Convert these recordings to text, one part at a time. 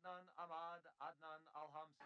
Adnan Ahmad Adnan Alhams.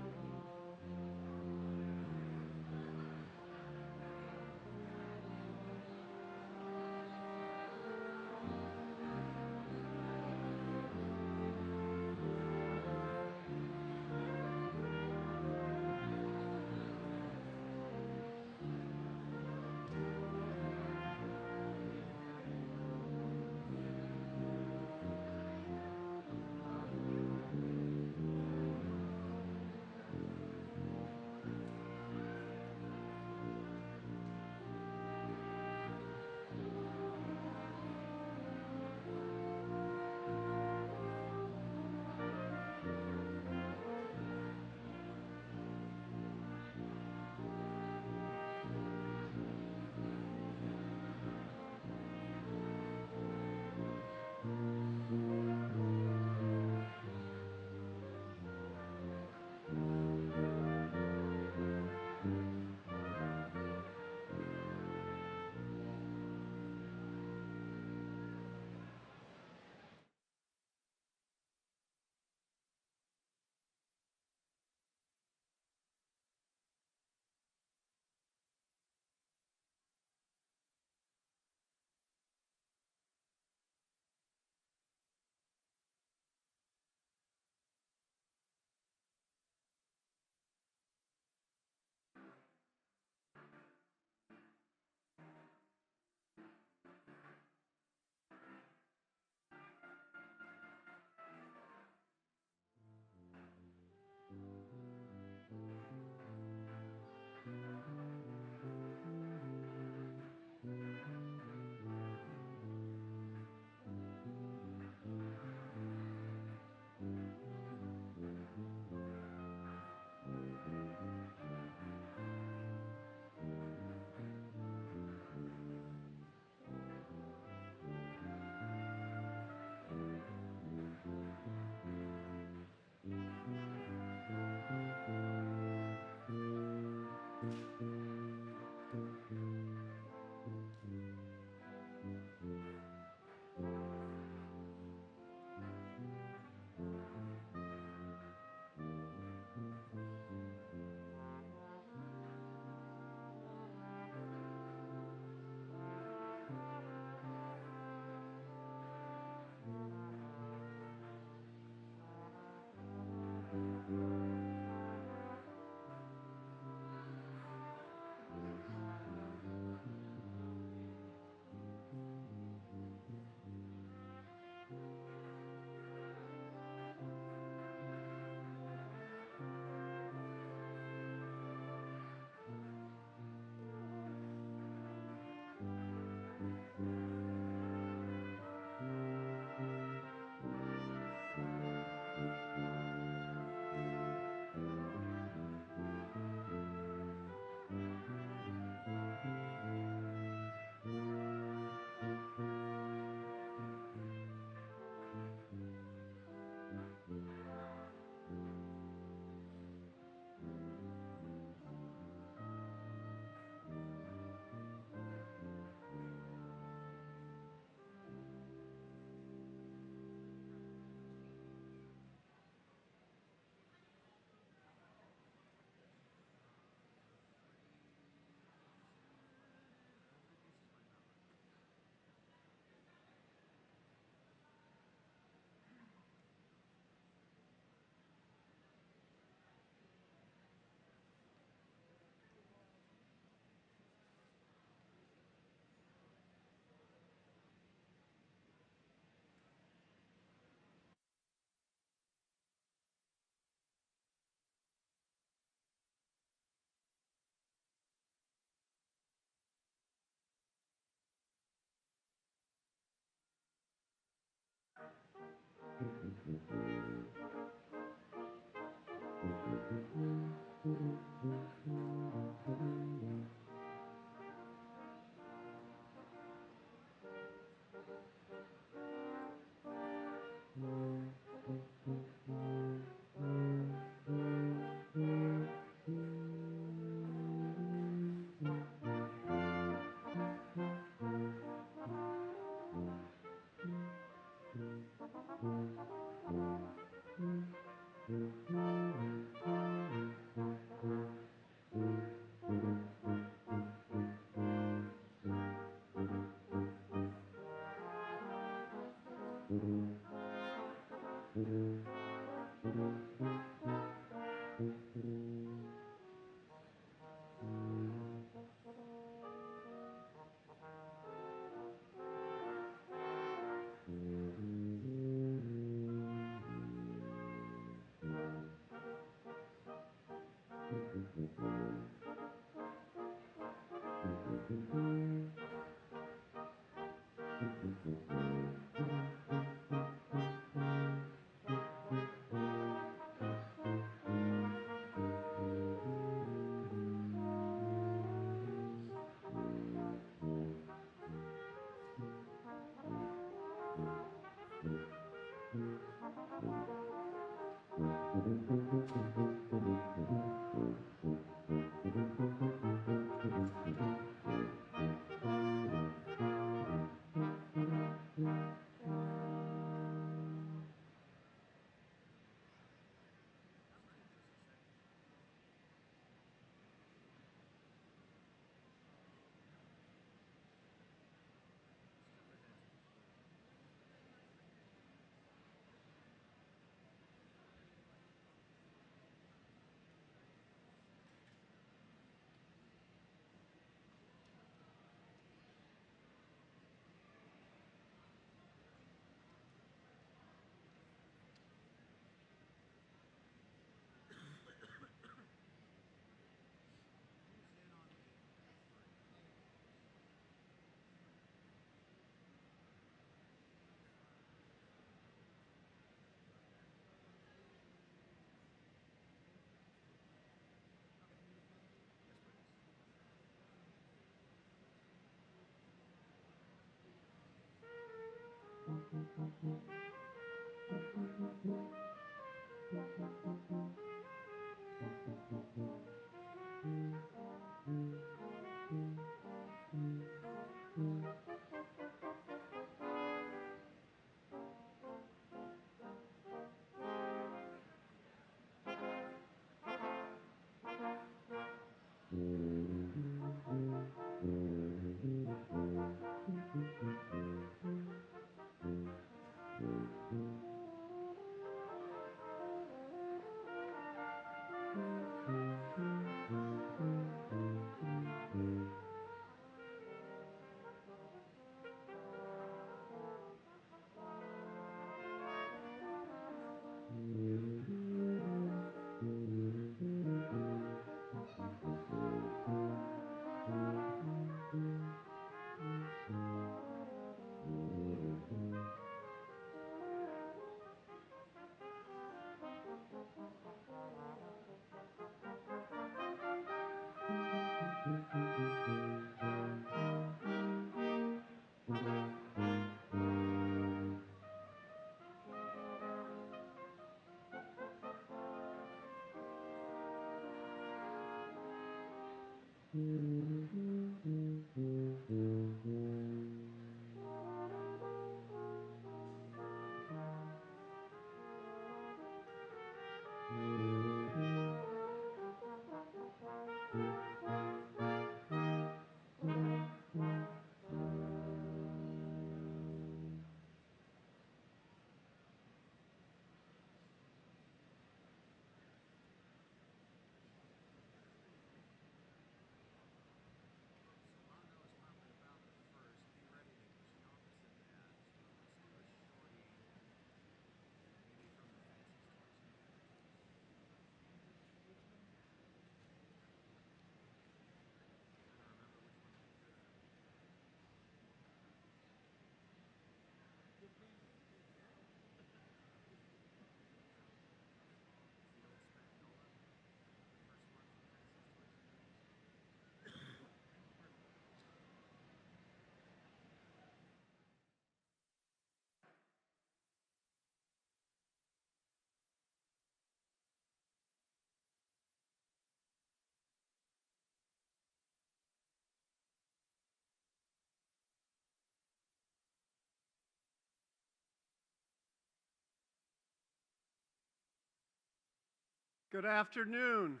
Good afternoon.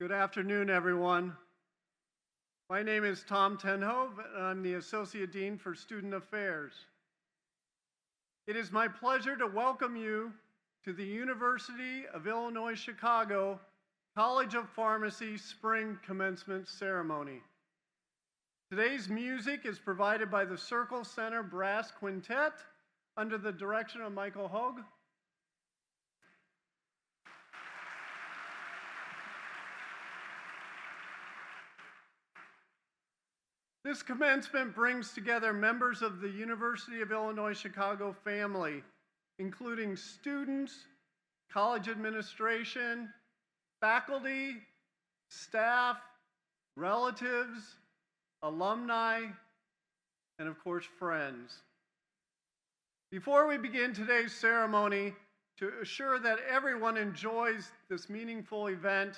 Good afternoon, everyone. My name is Tom Tenhove, and I'm the Associate Dean for Student Affairs. It is my pleasure to welcome you to the University of Illinois Chicago College of Pharmacy Spring Commencement Ceremony. Today's music is provided by the Circle Center Brass Quintet under the direction of Michael Hogue. This commencement brings together members of the University of Illinois Chicago family, including students, college administration, faculty, staff, relatives, alumni, and of course, friends. Before we begin today's ceremony, to assure that everyone enjoys this meaningful event,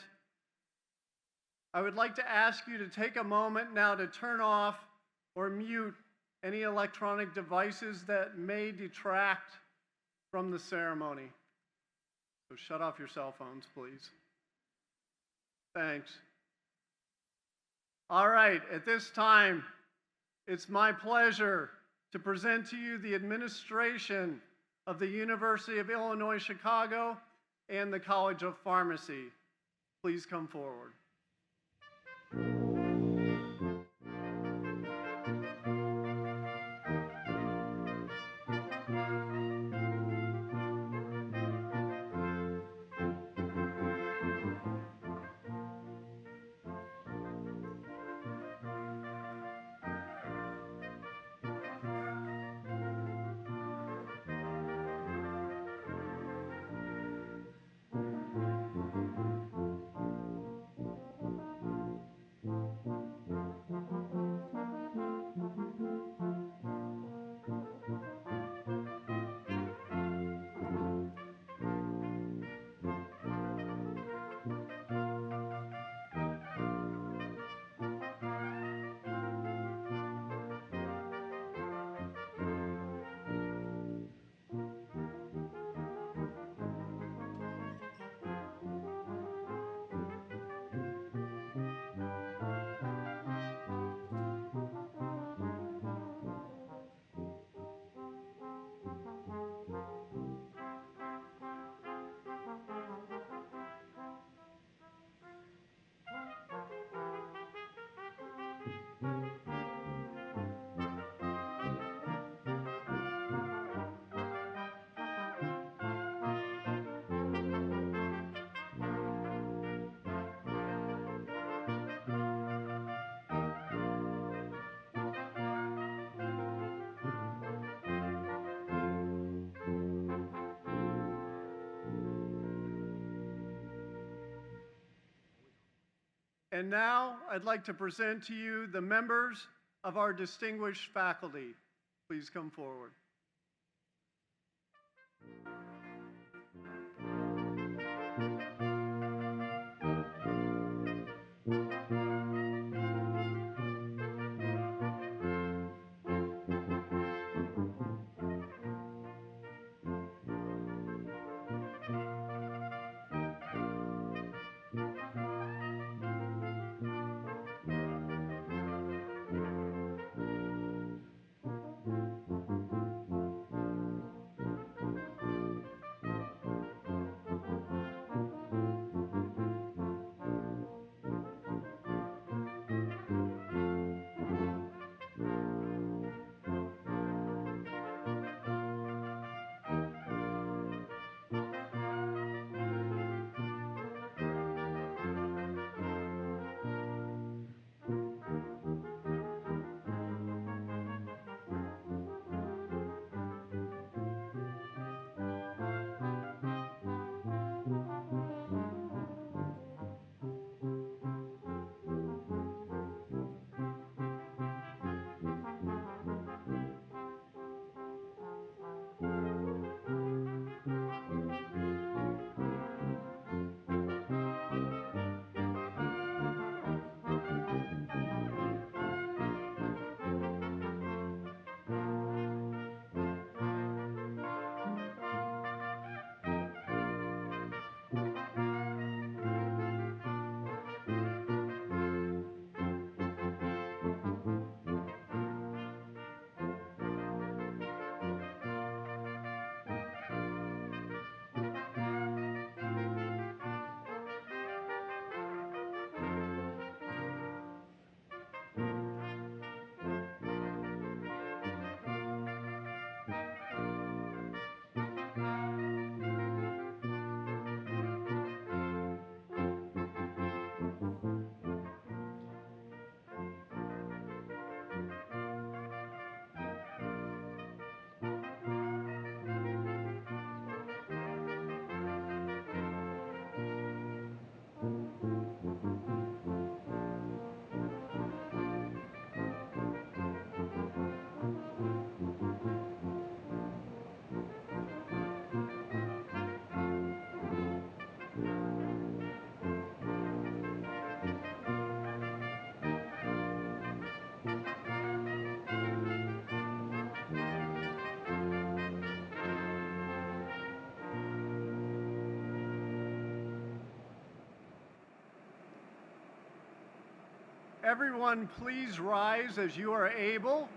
I would like to ask you to take a moment now to turn off or mute any electronic devices that may detract from the ceremony. So shut off your cell phones, please. Thanks. All right, at this time, it's my pleasure to present to you the administration of the University of Illinois Chicago and the College of Pharmacy. Please come forward. And now I'd like to present to you the members of our distinguished faculty. Please come forward. Everyone, please rise as you are able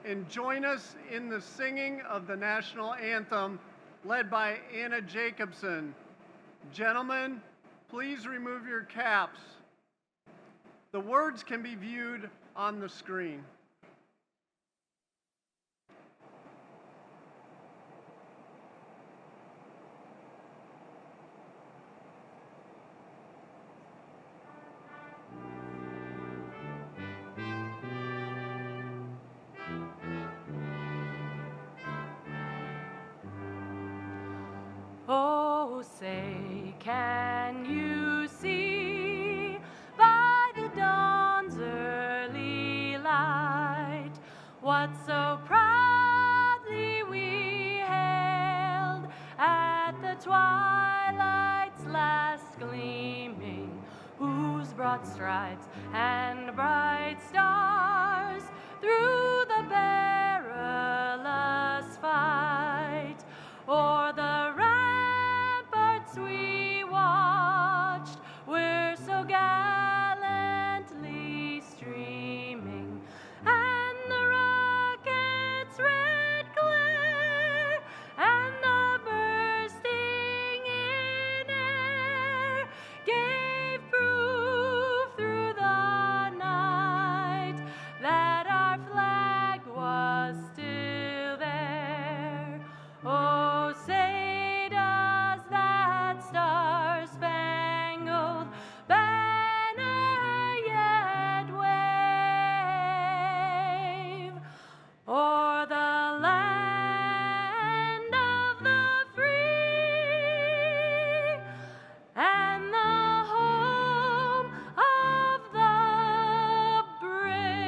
and join us in the singing of the national anthem led by Anna Jacobson. Gentlemen, please remove your caps. The words can be viewed on the screen. Oh, say, can you see by the dawn's early light what so proudly we hailed at the twilight's last gleaming, whose broad stripes and bright stars through the perilous fight o'er the ramparts we watched, were so gallantly streaming, and the rocket's red glare and the bursting in air gave proof through the night that our flag was still there. Oh, say does that star-spangled banner yet wave o'er the land of the free and the home of the brave?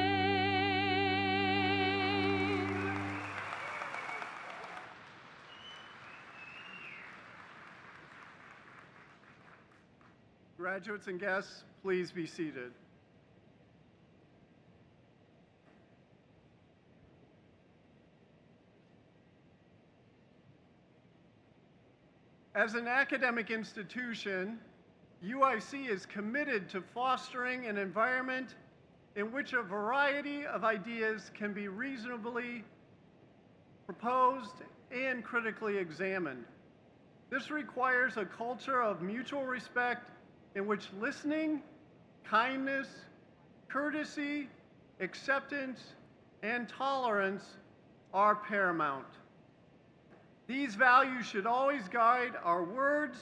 Graduates and guests, please be seated. As an academic institution, UIC is committed to fostering an environment in which a variety of ideas can be reasonably proposed and critically examined. This requires a culture of mutual respect in which listening, kindness, courtesy, acceptance, and tolerance are paramount. These values should always guide our words,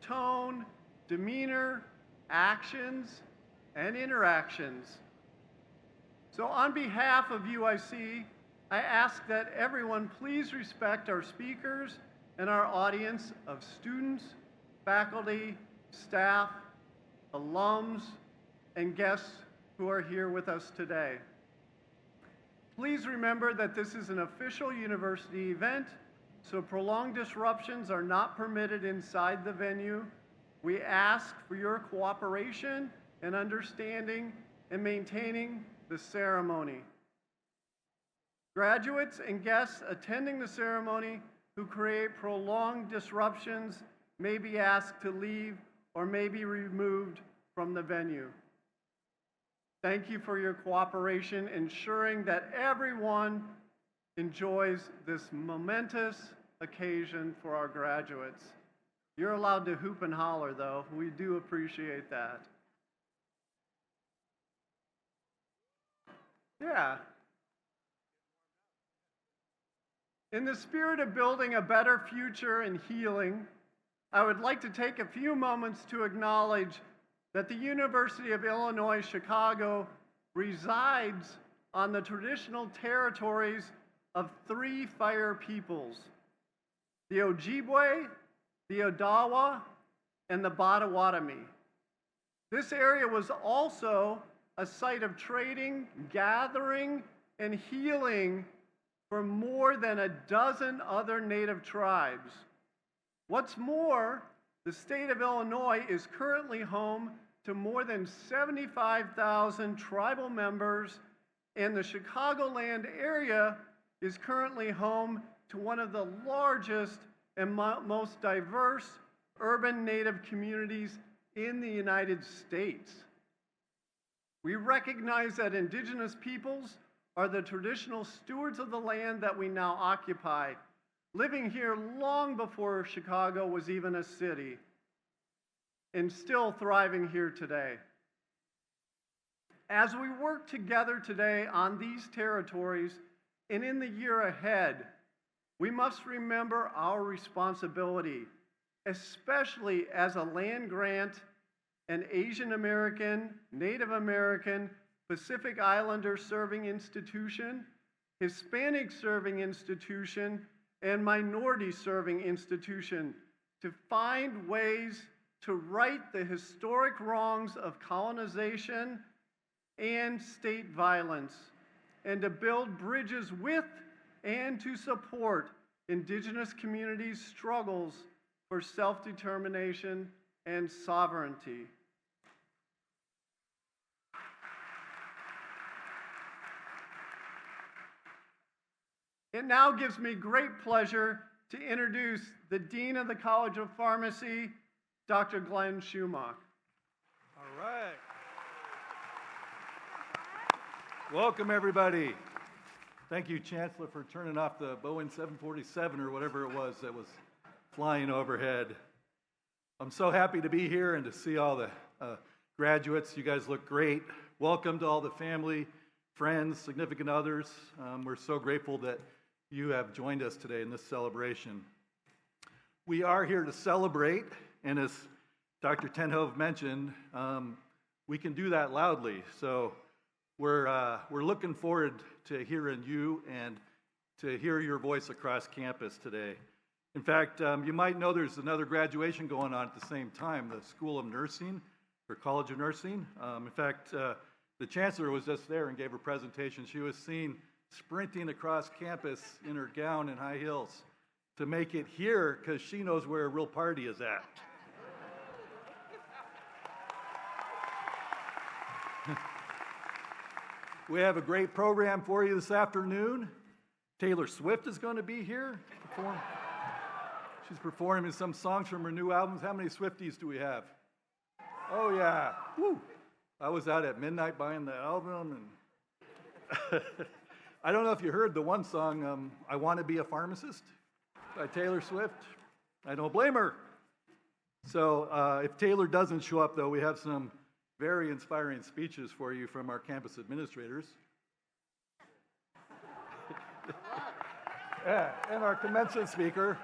tone, demeanor, actions, and interactions. So on behalf of UIC, I ask that everyone please respect our speakers and our audience of students, faculty, staff, alums, and guests who are here with us today. Please remember that this is an official university event, so prolonged disruptions are not permitted inside the venue. We ask for your cooperation and understanding in maintaining the ceremony. Graduates and guests attending the ceremony who create prolonged disruptions may be asked to leave or may be removed from the venue. Thank you for your cooperation, ensuring that everyone enjoys this momentous occasion for our graduates. You're allowed to hoop and holler, though. We do appreciate that. Yeah. In the spirit of building a better future and healing, I would like to take a few moments to acknowledge that the University of Illinois Chicago resides on the traditional territories of 3 fire peoples: the Ojibwe, the Odawa, and the Potawatomi. This area was also a site of trading, gathering, and healing for more than a dozen other native tribes. What's more, the state of Illinois is currently home to more than 75,000 tribal members, and the Chicagoland area is currently home to one of the largest and most diverse urban Native communities in the United States. We recognize that Indigenous peoples are the traditional stewards of the land that we now occupy, living here long before Chicago was even a city, and still thriving here today. As we work together today on these territories and in the year ahead, we must remember our responsibility, especially as a land-grant and Asian American, Native American, Pacific Islander serving institution, Hispanic serving institution, and minority serving institution to find ways to right the historic wrongs of colonization and state violence, and to build bridges with and to support Indigenous communities' struggles for self-determination and sovereignty. It now gives me great pleasure to introduce the Dean of the College of Pharmacy, Dr. Glenn Schumacher. All right. Welcome, everybody. Thank you, Chancellor, for turning off the Boeing 747 or whatever it was that was flying overhead. I'm so happy to be here and to see all the graduates. You guys look great. Welcome to all the family, friends, significant others. We're so grateful that you have joined us today in this celebration. We are here to celebrate, and as Dr. Tenhove mentioned, we can do that loudly. So we're looking forward to hearing you and to hear your voice across campus today. In fact, you might know there's another graduation going on at the same time, the School of Nursing, or College of Nursing. In fact, the Chancellor was just there and gave her presentation. She was seen sprinting across campus in her gown and high heels to make it here because she knows where a real party is at. We have a great program for you this afternoon. Taylor Swift is going to be here. She's performing some songs from her new albums. How many Swifties do we have? Oh, yeah. Woo. I was out at midnight buying the album. And I don't know if you heard the one song, I Want to Be a Pharmacist by Taylor Swift. I don't blame her. So if Taylor doesn't show up, though, we have some very inspiring speeches for you from our campus administrators. Yeah, and our commencement speaker.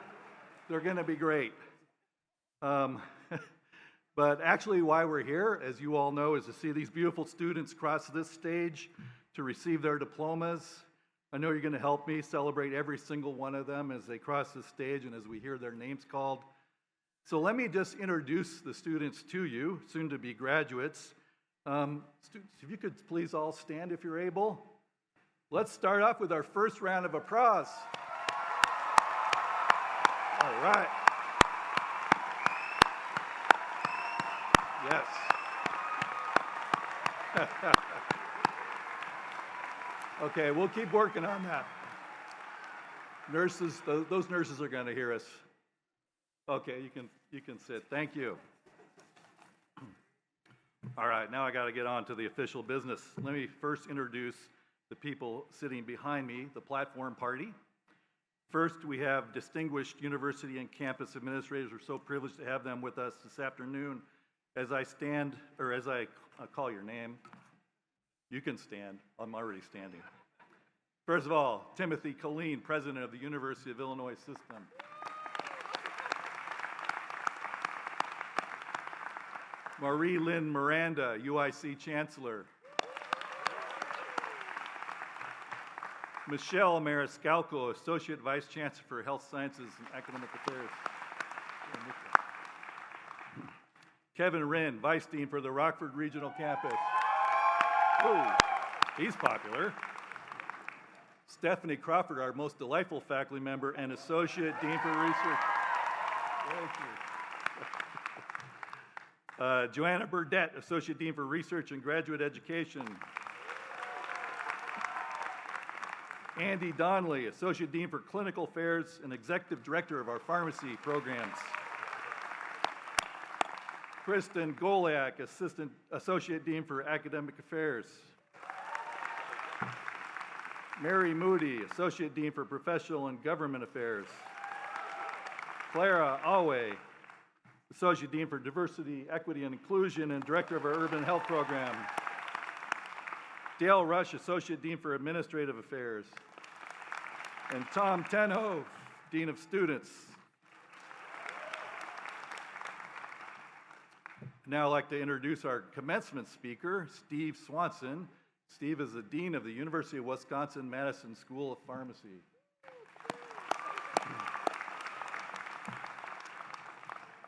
They're going to be great. But actually why we're here, as you all know, is to see these beautiful students cross this stage to receive their diplomas. I know you're going to help me celebrate every single one of them as they cross this stage and as we hear their names called. So let me just introduce the students to you, soon to be graduates. Students, if you could please all stand if you're able. Let's start off with our first round of applause. All right. Yes. Okay, we'll keep working on that. Nurses, those nurses are going to hear us. Okay, you can sit. Thank you. All right, now I got to get on to the official business. Let me first introduce the people sitting behind me, the platform party. First, we have distinguished university and campus administrators. We're so privileged to have them with us this afternoon. As I call your name, you can stand. I'm already standing. First of all, Timothy Colleen, President of the University of Illinois System. Marie Lynn Miranda, UIC Chancellor. Michelle Mariscalco, Associate Vice Chancellor for Health Sciences and Academic Affairs. Kevin Wren, Vice Dean for the Rockford Regional Campus. Ooh, he's popular. Stephanie Crawford, our most delightful faculty member and Associate Dean for Research. Thank you. Joanna Burdett, Associate Dean for Research and Graduate Education. Andy Donnelly, Associate Dean for Clinical Affairs and Executive Director of our Pharmacy programs. Kristen Goliak, Associate Dean for Academic Affairs. Mary Moody, Associate Dean for Professional and Government Affairs. Clara Alway, Associate Dean for Diversity, Equity, and Inclusion and Director of our Urban Health Program. Dale Rush, Associate Dean for Administrative Affairs. And Tom Tenhove, Dean of Students. Now I'd like to introduce our commencement speaker, Steve Swanson. Steve is the Dean of the University of Wisconsin-Madison School of Pharmacy.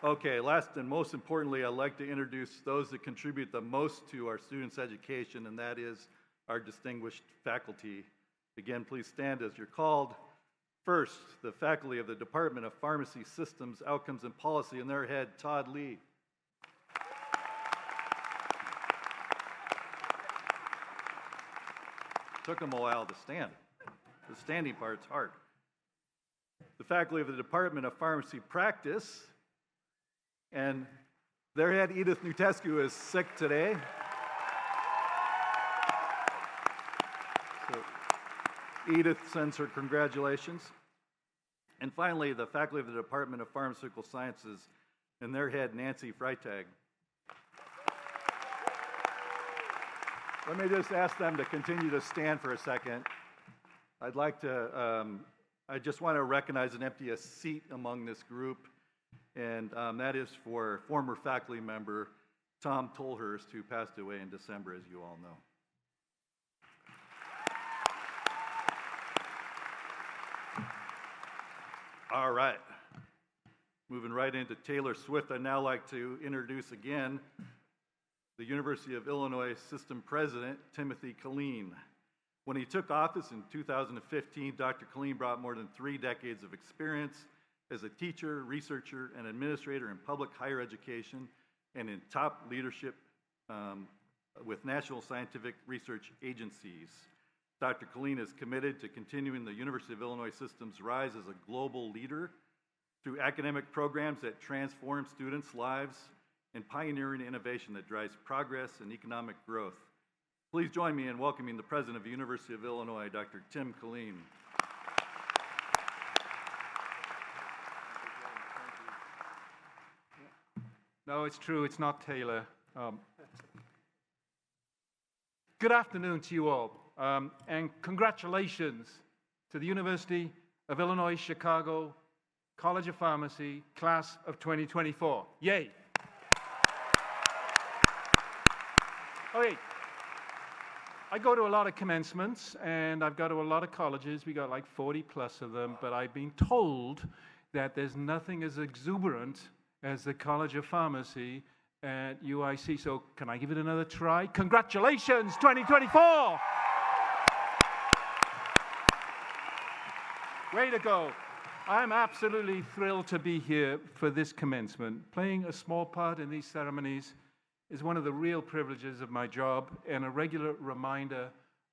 Okay, last and most importantly, I'd like to introduce those that contribute the most to our students' education, and that is our distinguished faculty. Again, please stand as you're called. First, the faculty of the Department of Pharmacy Systems, Outcomes, and Policy, and their head, Todd Lee. Took them a while to stand. The standing part's hard. The faculty of the Department of Pharmacy Practice, and their head, Edith Nutescu, is sick today. So Edith sends her congratulations. And finally, the faculty of the Department of Pharmaceutical Sciences, and their head, Nancy Freitag. Let me just ask them to continue to stand for a second. I'd like to, I just want to recognize and empty a seat among this group, and that is for former faculty member Tom Tolhurst, who passed away in December, as you all know. All right. Moving right into Taylor Swift, I'd now like to introduce again the University of Illinois System President, Timothy Killeen. When he took office in 2015, Dr. Killeen brought more than 3 decades of experience as a teacher, researcher, and administrator in public higher education and in top leadership with national scientific research agencies. Dr. Killeen is committed to continuing the University of Illinois System's rise as a global leader through academic programs that transform students' lives and pioneering innovation that drives progress and economic growth. Please join me in welcoming the President of the University of Illinois, Dr. Tim Killeen. No, it's true, it's not Taylor. Good afternoon to you all, and congratulations to the University of Illinois Chicago College of Pharmacy, class of 2024. Yay! Okay, I go to a lot of commencements, and I've got to a lot of colleges. We got like 40 plus of them, but I've been told that there's nothing as exuberant as the College of Pharmacy at UIC. So can I give it another try? Congratulations, 2024! Way to go. I'm absolutely thrilled to be here for this commencement. Playing a small part in these ceremonies is one of the real privileges of my job and a regular reminder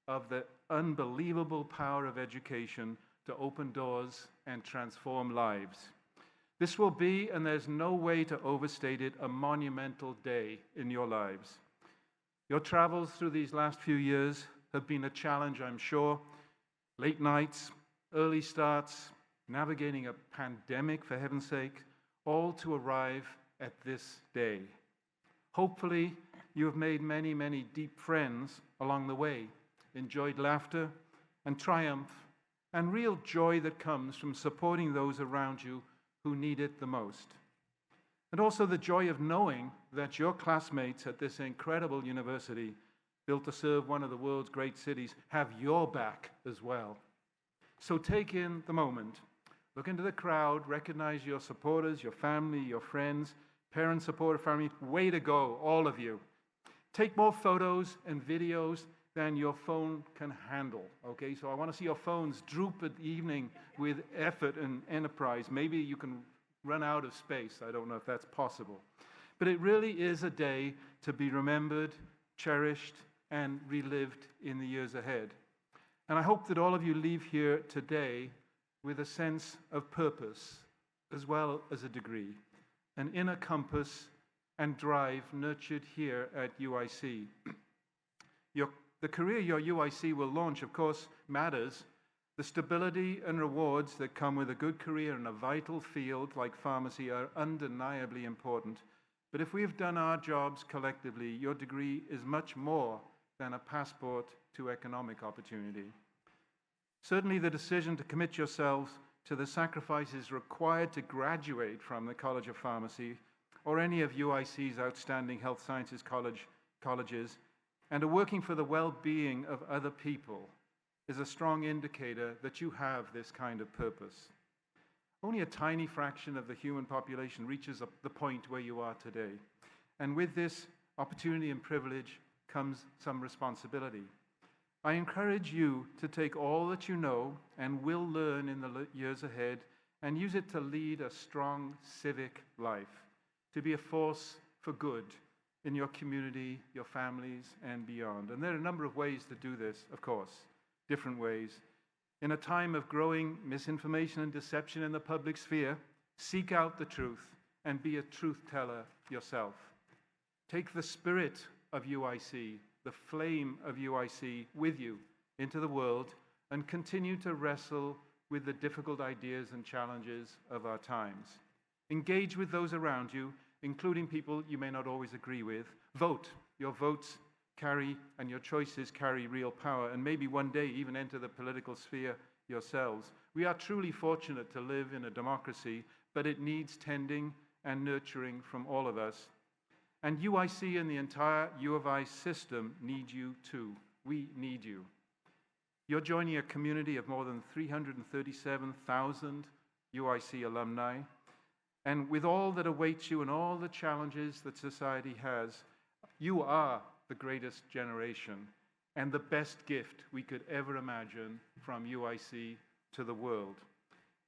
of the unbelievable power of education to open doors and transform lives. This will be, and there's no way to overstate it, a monumental day in your lives. Your travels through these last few years have been a challenge, I'm sure. Late nights, early starts, navigating a pandemic, for heaven's sake, all to arrive at this day. Hopefully, you have made many, many deep friends along the way, enjoyed laughter and triumph, and real joy that comes from supporting those around you who need it the most. And also the joy of knowing that your classmates at this incredible university, built to serve one of the world's great cities, have your back as well. So take in the moment. Look into the crowd, recognize your supporters, your family, your friends, parents, supporter, family. Way to go, all of you. Take more photos and videos than your phone can handle, okay? So I want to see your phones droop at evening with effort and enterprise. Maybe you can run out of space. I don't know if that's possible. But it really is a day to be remembered, cherished, and relived in the years ahead. And I hope that all of you leave here today with a sense of purpose, as well as a degree, an inner compass and drive nurtured here at UIC. The career your UIC will launch, of course, matters. The stability and rewards that come with a good career in a vital field like pharmacy are undeniably important. But if we've done our jobs collectively, your degree is much more than a passport to economic opportunity. Certainly, the decision to commit yourselves to the sacrifices required to graduate from the College of Pharmacy or any of UIC's outstanding health sciences colleges and are working for the well-being of other people is a strong indicator that you have this kind of purpose. Only a tiny fraction of the human population reaches the point where you are today. And with this opportunity and privilege comes some responsibility. I encourage you to take all that you know and will learn in the years ahead and use it to lead a strong civic life, to be a force for good in your community, your families, and beyond. And there are a number of ways to do this, of course, different ways. In a time of growing misinformation and deception in the public sphere, seek out the truth and be a truth teller yourself. Take the spirit of UIC, the flame of UIC with you into the world and continue to wrestle with the difficult ideas and challenges of our times. Engage with those around you, including people you may not always agree with. Vote. Your votes carry, and your choices carry real power, and maybe one day even enter the political sphere yourselves. We are truly fortunate to live in a democracy, but it needs tending and nurturing from all of us. And UIC and the entire U of I system need you too. We need you. You're joining a community of more than 337,000 UIC alumni. And with all that awaits you and all the challenges that society has, you are the greatest generation and the best gift we could ever imagine from UIC to the world.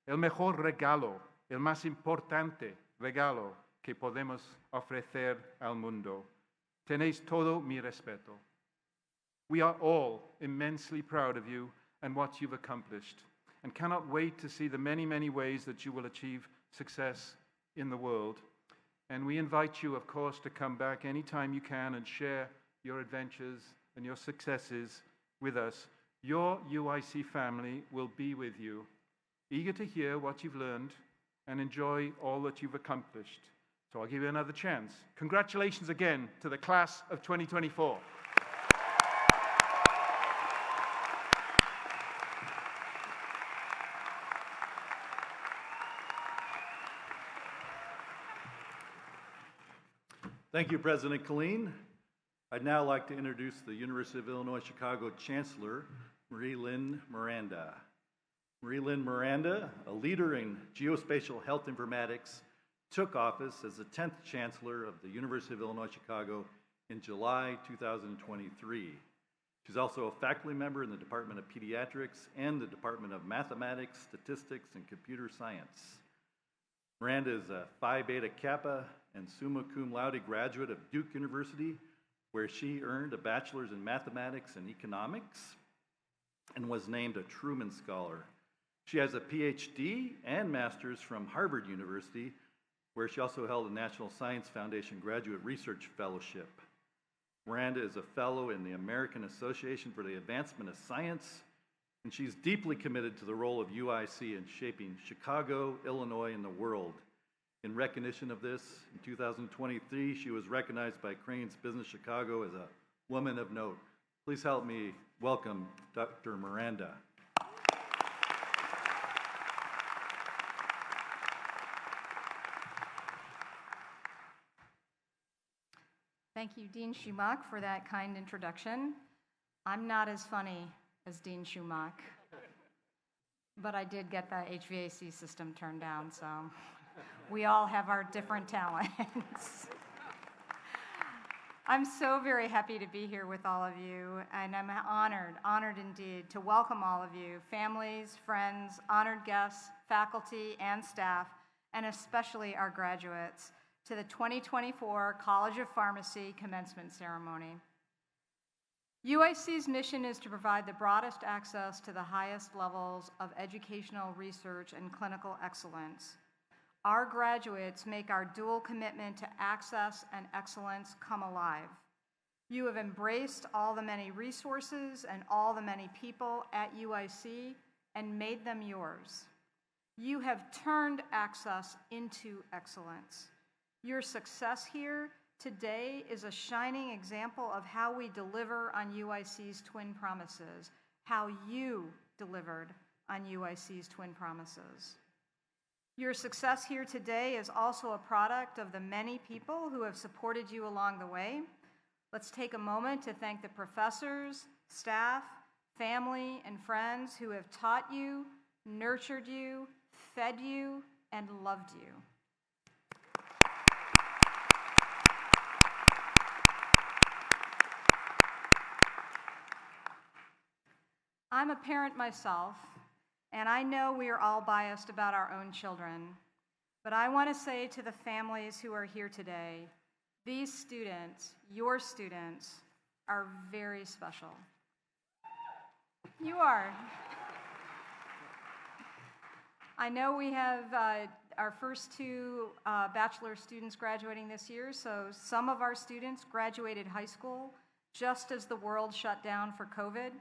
El mejor regalo, el más importante regalo que podemos ofrecer al mundo. Tenéis todo mi respeto. We are all immensely proud of you and what you've accomplished, and cannot wait to see the many, many ways that you will achieve success in the world. And we invite you, of course, to come back anytime you can and share your adventures and your successes with us. Your UIC family will be with you, eager to hear what you've learned and enjoy all that you've accomplished. So I'll give you another chance. Congratulations again to the class of 2024. Thank you, President Killeen. I'd now like to introduce the University of Illinois Chicago Chancellor, Marie-Lynn Miranda. Marie-Lynn Miranda, a leader in geospatial health informatics, took office as the 10th Chancellor of the University of Illinois Chicago in July 2023. She's also a faculty member in the Department of Pediatrics and the Department of Mathematics, Statistics, and Computer Science. Miranda is a Phi Beta Kappa and summa cum laude graduate of Duke University, where she earned a bachelor's in mathematics and economics and was named a Truman Scholar. She has a PhD and master's from Harvard University, where she also held a National Science Foundation Graduate Research Fellowship. Miranda is a fellow in the American Association for the Advancement of Science, and she's deeply committed to the role of UIC in shaping Chicago, Illinois, and the world. In recognition of this, in 2023, she was recognized by Crain's Business Chicago as a woman of note. Please help me welcome Dr. Miranda. Thank you, Dean Schumack, for that kind introduction. I'm not as funny as Dean Schumack, but I did get the HVAC system turned down, so we all have our different talents. I'm so very happy to be here with all of you, and I'm honored indeed, to welcome all of you, families, friends, honored guests, faculty, and staff, and especially our graduates, to the 2024 College of Pharmacy Commencement Ceremony. UIC's mission is to provide the broadest access to the highest levels of educational research and clinical excellence. our graduates make our dual commitment to access and excellence come alive. You have embraced all the many resources and all the many people at UIC and made them yours. You have turned access into excellence. Your success here today is a shining example of how we deliver on UIC's twin promises, how you delivered on UIC's twin promises. Your success here today is also a product of the many people who have supported you along the way. Let's take a moment to thank the professors, staff, family, and friends who have taught you, nurtured you, fed you, and loved you. I'm a parent myself, and I know we are all biased about our own children, but I want to say to the families who are here today, these students, your students, are very special. You are. I know we have our first two bachelor students graduating this year, so some of our students graduated high school just as the world shut down for COVID.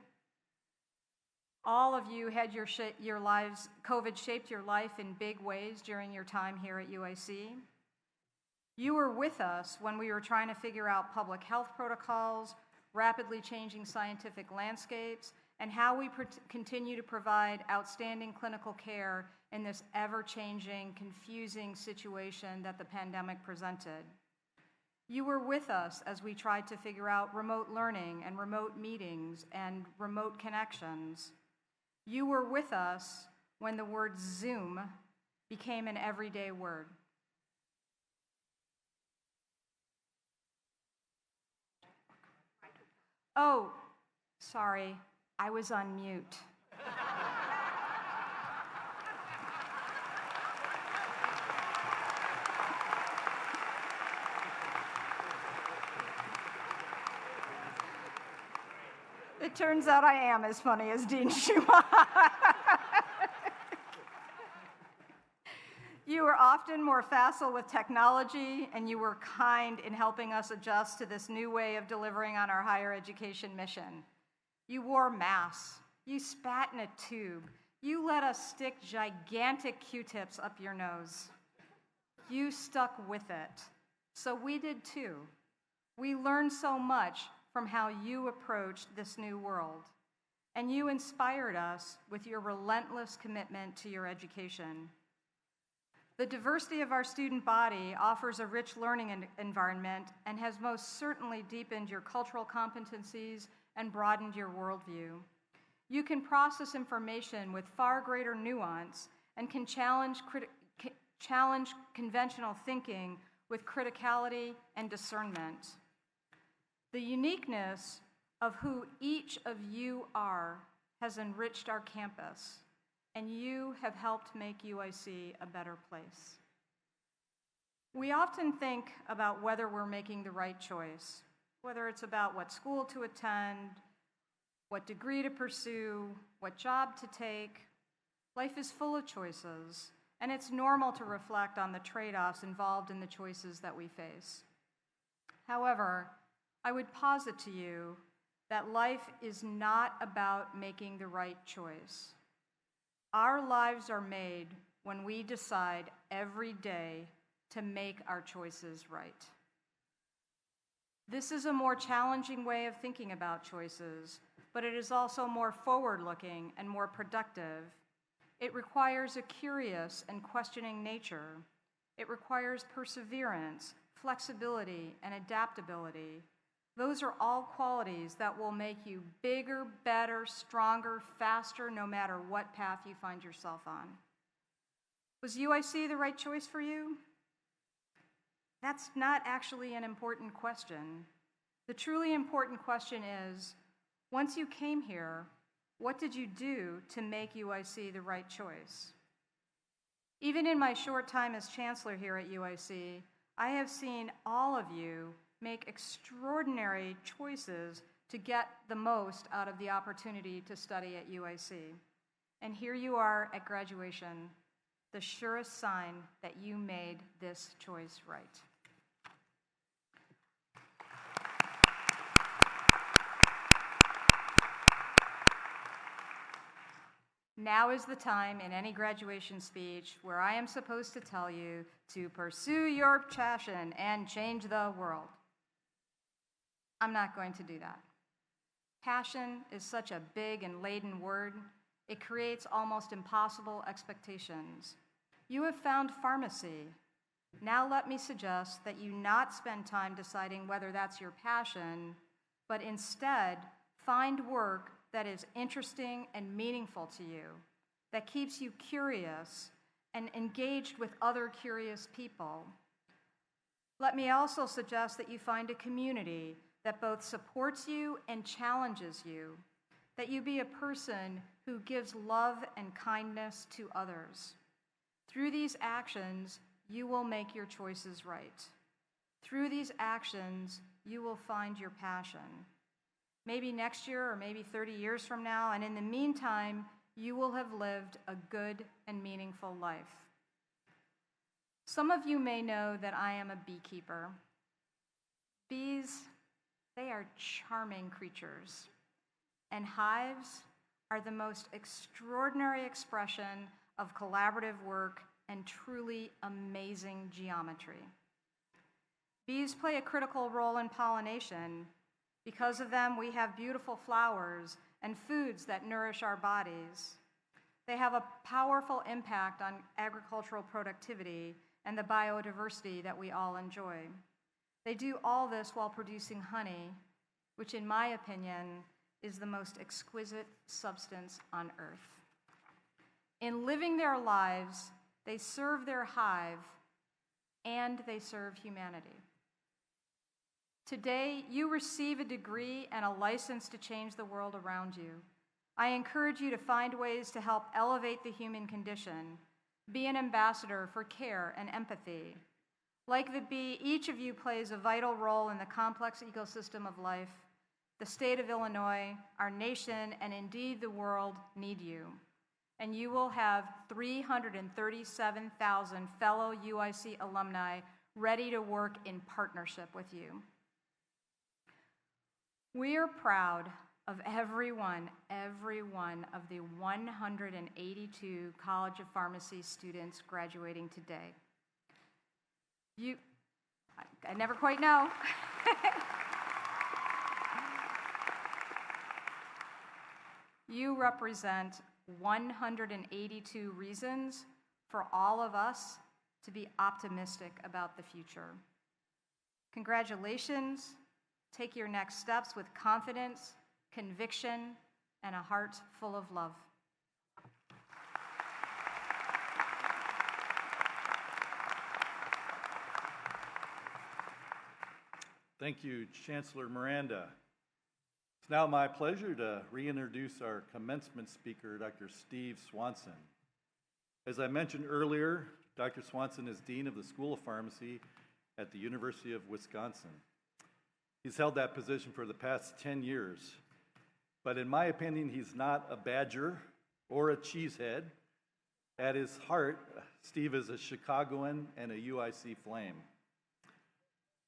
All of you had your lives, COVID shaped your life in big ways during your time here at UIC. You were with us when we were trying to figure out public health protocols, rapidly changing scientific landscapes, and how we continue to provide outstanding clinical care in this ever-changing, confusing situation that the pandemic presented. You were with us as we tried to figure out remote learning and remote meetings and remote connections. You were with us when the word Zoom became an everyday word. Oh, sorry, I was on mute. It turns out I am as funny as Dean Schumacher. You were often more facile with technology, and you were kind in helping us adjust to this new way of delivering on our higher education mission. You wore masks. You spat in a tube. You let us stick gigantic Q-tips up your nose. You stuck with it. So we did too. We learned so much from how you approached this new world. And you inspired us with your relentless commitment to your education. The diversity of our student body offers a rich learning environment and has most certainly deepened your cultural competencies and broadened your worldview. You can process information with far greater nuance and can challenge conventional thinking with criticality and discernment. The uniqueness of who each of you are has enriched our campus, and you have helped make UIC a better place. We often think about whether we're making the right choice, whether it's about what school to attend, what degree to pursue, what job to take. Life is full of choices, and it's normal to reflect on the trade-offs involved in the choices that we face. However, I would posit to you that life is not about making the right choice. Our lives are made when we decide every day to make our choices right. This is a more challenging way of thinking about choices, but it is also more forward-looking and more productive. It requires a curious and questioning nature. It requires perseverance, flexibility, and adaptability. Those are all qualities that will make you bigger, better, stronger, faster, no matter what path you find yourself on. Was UIC the right choice for you? That's not actually an important question. The truly important question is, once you came here, what did you do to make UIC the right choice? Even in my short time as Chancellor here at UIC, I have seen all of you make extraordinary choices to get the most out of the opportunity to study at UIC. And here you are at graduation. the surest sign that you made this choice right. Now is the time in any graduation speech where I am supposed to tell you to pursue your passion and change the world. I'm not going to do that. Passion is such a big and laden word, it creates almost impossible expectations. You have found pharmacy. Now let me suggest that you not spend time deciding whether that's your passion, but instead find work that is interesting and meaningful to you, that keeps you curious and engaged with other curious people. Let me also suggest that you find a community that both supports you and challenges you, that you be a person who gives love and kindness to others. Through these actions, you will make your choices right. Through these actions, you will find your passion. Maybe next year or maybe 30 years from now, and in the meantime, you will have lived a good and meaningful life. Some of you may know that I am a beekeeper. Bees, they are charming creatures, and hives are the most extraordinary expression of collaborative work and truly amazing geometry. Bees play a critical role in pollination. Because of them, we have beautiful flowers and foods that nourish our bodies. They have a powerful impact on agricultural productivity and the biodiversity that we all enjoy. They do all this while producing honey, which in my opinion is the most exquisite substance on earth. In living their lives, they serve their hive and they serve humanity. Today, you receive a degree and a license to change the world around you. I encourage you to find ways to help elevate the human condition. Be an ambassador for care and empathy. Like the bee, each of you plays a vital role in the complex ecosystem of life. The state of Illinois, our nation, and indeed the world need you. And you will have 337,000 fellow UIC alumni ready to work in partnership with you. We are proud of every one of the 182 College of Pharmacy students graduating today. I never quite know. You represent 182 reasons for all of us to be optimistic about the future. Congratulations. Take your next steps with confidence, conviction, and a heart full of love. Thank you, Chancellor Miranda. It's now my pleasure to reintroduce our commencement speaker, Dr. Steve Swanson. As I mentioned earlier, Dr. Swanson is Dean of the School of Pharmacy at the University of Wisconsin. He's held that position for the past 10 years, but in my opinion, he's not a badger or a cheesehead. At his heart, Steve is a Chicagoan and a UIC flame.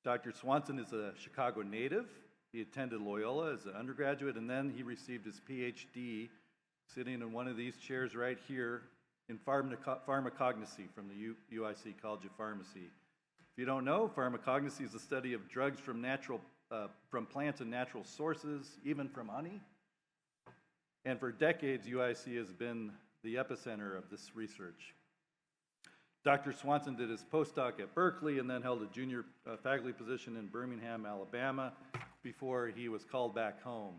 Dr. Swanson is a Chicago native. He attended Loyola as an undergraduate, and then he received his PhD sitting in one of these chairs right here in pharmacognosy from the UIC College of Pharmacy. If you don't know, pharmacognosy is the study of drugs from plants and natural sources, even from honey. And for decades, UIC has been the epicenter of this research. Dr. Swanson did his postdoc at Berkeley and then held a junior faculty position in Birmingham, Alabama, before he was called back home.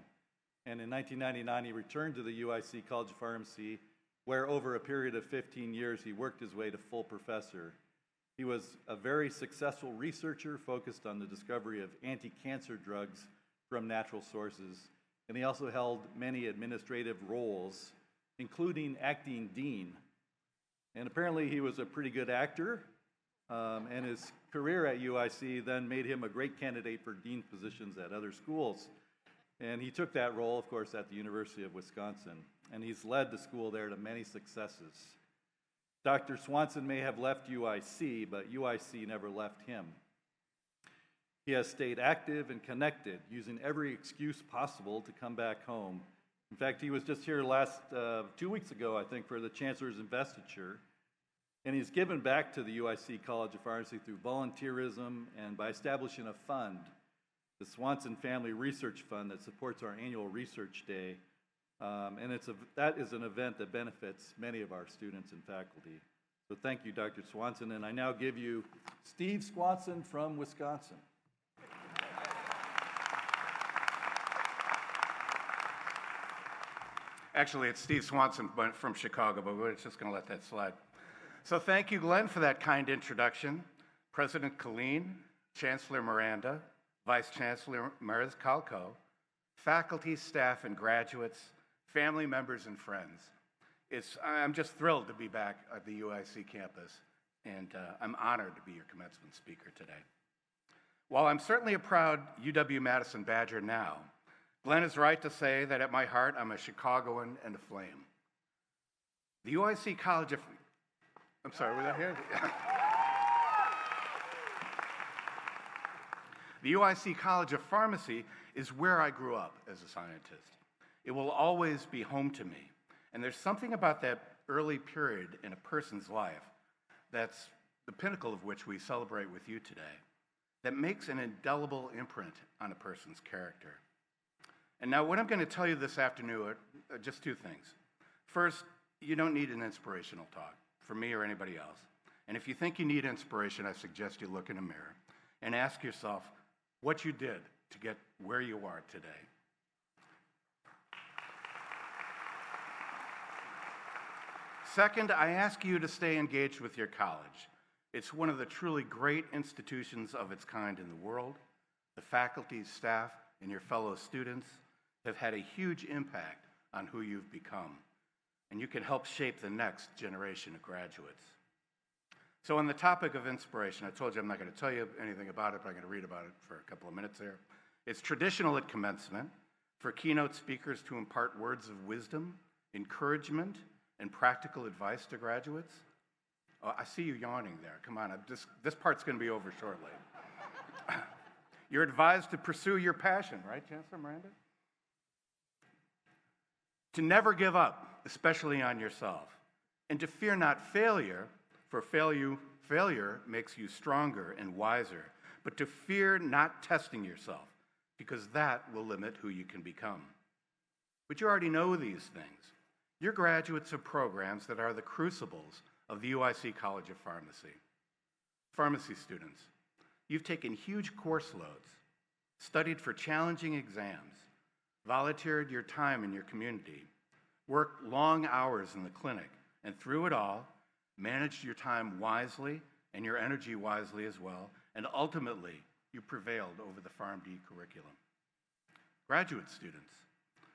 And in 1999, he returned to the UIC College of Pharmacy, where over a period of 15 years, he worked his way to full professor. He was a very successful researcher focused on the discovery of anti-cancer drugs from natural sources, and he also held many administrative roles, including acting dean. And apparently he was a pretty good actor, and his career at UIC then made him a great candidate for dean positions at other schools. And he took that role, of course, at the University of Wisconsin, and he's led the school there to many successes. Dr. Swanson may have left UIC, but UIC never left him. He has stayed active and connected, using every excuse possible to come back home. In fact, he was just here 2 weeks ago, I think, for the Chancellor's investiture. And he's given back to the UIC College of Pharmacy through volunteerism and by establishing a fund, the Swanson Family Research Fund, that supports our annual research day. And that is an event that benefits many of our students and faculty. So thank you, Dr. Swanson. And I now give you Steve Swanson from Wisconsin. Actually, it's Steve Swanson from Chicago, but we're just going to let that slide. So thank you, Glenn, for that kind introduction. President Colleen, Chancellor Miranda, Vice Chancellor Maris-Kalko, faculty, staff, and graduates, family members, and friends. I'm just thrilled to be back at the UIC campus, and I'm honored to be your commencement speaker today. While I'm certainly a proud UW-Madison Badger now, Glenn is right to say that at my heart, I'm a Chicagoan and a flame. The UIC College of... I'm sorry, was that here? The UIC College of Pharmacy is where I grew up as a scientist. It will always be home to me. And there's something about that early period in a person's life that's the pinnacle of which we celebrate with you today, that makes an indelible imprint on a person's character. And now what I'm going to tell you this afternoon are just two things. First, you don't need an inspirational talk from me or anybody else. And if you think you need inspiration, I suggest you look in a mirror and ask yourself what you did to get where you are today. Second, I ask you to stay engaged with your college. It's one of the truly great institutions of its kind in the world. The faculty, staff, and your fellow students have had a huge impact on who you've become, and you can help shape the next generation of graduates. So on the topic of inspiration, I told you I'm not going to tell you anything about it, but I'm going to read about it for a couple of minutes here. It's traditional at commencement for keynote speakers to impart words of wisdom, encouragement, and practical advice to graduates. Oh, I see you yawning there. Come on, this part's going to be over shortly. You're advised to pursue your passion, right, Chancellor Miranda? To never give up, especially on yourself, and to fear not failure, for failure makes you stronger and wiser, but to fear not testing yourself, because that will limit who you can become. But you already know these things. You're graduates of programs that are the crucibles of the UIC College of Pharmacy. Pharmacy students, you've taken huge course loads, studied for challenging exams, volunteered your time in your community, worked long hours in the clinic, and through it all, managed your time wisely and your energy wisely as well, and ultimately, you prevailed over the PharmD curriculum. Graduate students,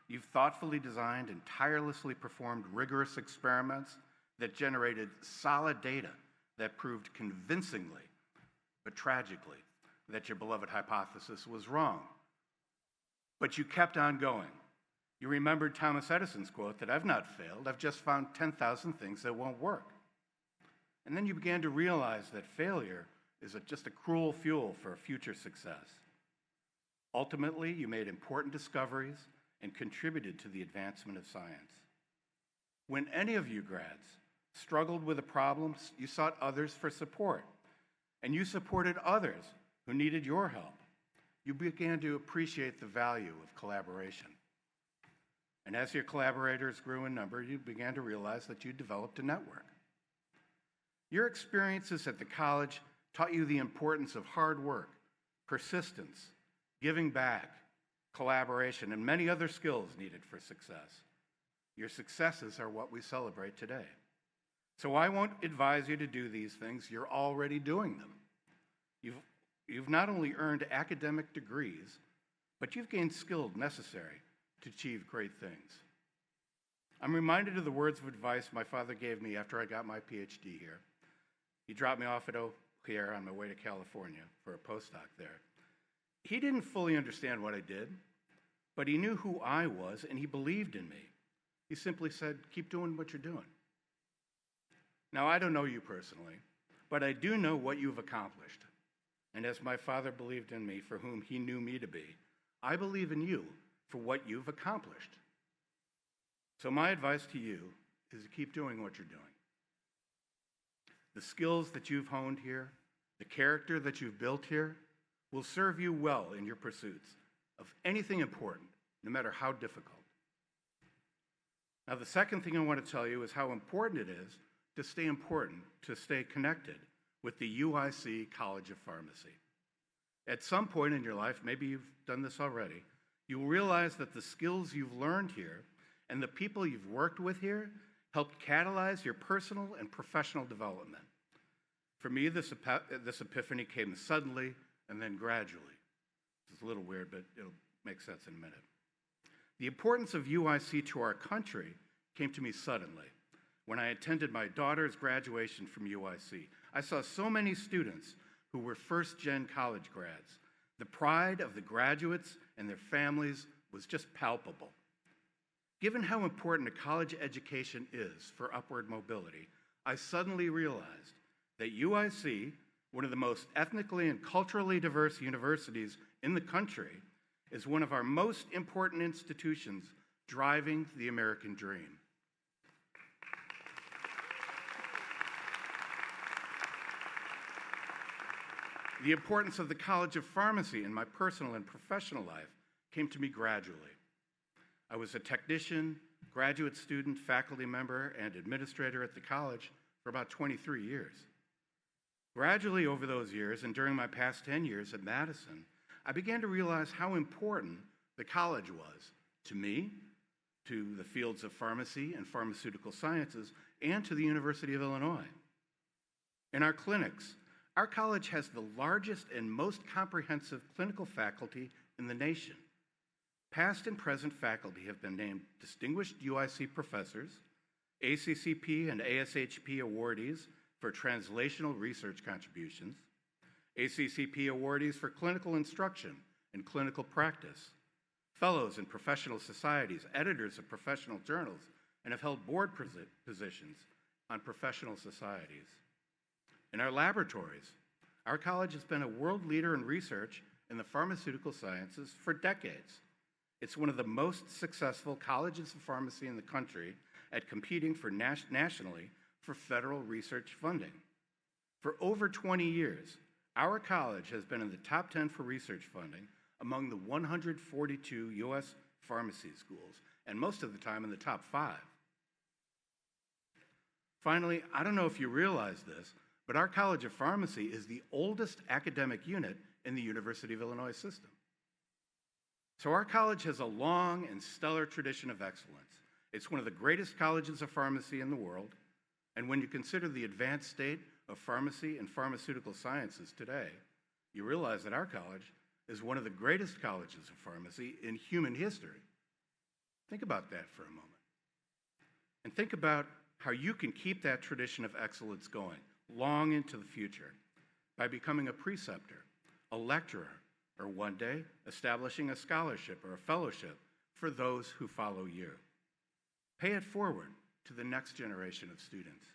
you've thoughtfully designed and tirelessly performed rigorous experiments that generated solid data that proved convincingly, but tragically, that your beloved hypothesis was wrong. But you kept on going. You remembered Thomas Edison's quote that I've not failed, I've just found 10,000 things that won't work. And then you began to realize that failure is just a cruel fuel for future success. Ultimately, you made important discoveries and contributed to the advancement of science. When any of you grads struggled with a problem, you sought others for support, and you supported others who needed your help. You began to appreciate the value of collaboration. And as your collaborators grew in number, you began to realize that you developed a network. Your experiences at the college taught you the importance of hard work, persistence, giving back, collaboration, and many other skills needed for success. Your successes are what we celebrate today. So I won't advise you to do these things, you're already doing them. You've not only earned academic degrees, but you've gained skills necessary to achieve great things. I'm reminded of the words of advice my father gave me after I got my PhD here. He dropped me off at O'Hare on my way to California for a postdoc there. He didn't fully understand what I did, but he knew who I was and he believed in me. He simply said, keep doing what you're doing. Now, I don't know you personally, but I do know what you've accomplished. And as my father believed in me for whom he knew me to be, I believe in you for what you've accomplished. So my advice to you is to keep doing what you're doing. The skills that you've honed here, the character that you've built here, will serve you well in your pursuits of anything important, no matter how difficult. Now, the second thing I want to tell you is how important it is to stay connected with the UIC College of Pharmacy. At some point in your life, maybe you've done this already, you will realize that the skills you've learned here and the people you've worked with here helped catalyze your personal and professional development. For me, this epiphany came suddenly and then gradually. It's a little weird, but it'll make sense in a minute. The importance of UIC to our country came to me suddenly. When I attended my daughter's graduation from UIC, I saw so many students who were first-gen college grads. The pride of the graduates and their families was just palpable. Given how important a college education is for upward mobility, I suddenly realized that UIC, one of the most ethnically and culturally diverse universities in the country, is one of our most important institutions driving the American dream. The importance of the College of Pharmacy in my personal and professional life came to me gradually. I was a technician, graduate student, faculty member, and administrator at the college for about 23 years. Gradually over those years, and during my past 10 years at Madison, I began to realize how important the college was to me, to the fields of pharmacy and pharmaceutical sciences, and to the University of Illinois. In our clinics, our college has the largest and most comprehensive clinical faculty in the nation. Past and present faculty have been named distinguished UIC professors, ACCP and ASHP awardees for translational research contributions, ACCP awardees for clinical instruction and clinical practice, fellows in professional societies, editors of professional journals, and have held board positions on professional societies. In our laboratories, our college has been a world leader in research in the pharmaceutical sciences for decades. It's one of the most successful colleges of pharmacy in the country at competing for nationally for federal research funding. For over 20 years, our college has been in the top 10 for research funding among the 142 U.S. pharmacy schools, and most of the time in the top 5. Finally, I don't know if you realize this, but our College of Pharmacy is the oldest academic unit in the University of Illinois system. So our college has a long and stellar tradition of excellence. It's one of the greatest colleges of pharmacy in the world, and when you consider the advanced state of pharmacy and pharmaceutical sciences today, you realize that our college is one of the greatest colleges of pharmacy in human history. Think about that for a moment. And think about how you can keep that tradition of excellence going long into the future by becoming a preceptor, a lecturer, or one day establishing a scholarship or a fellowship for those who follow you. Pay it forward to the next generation of students.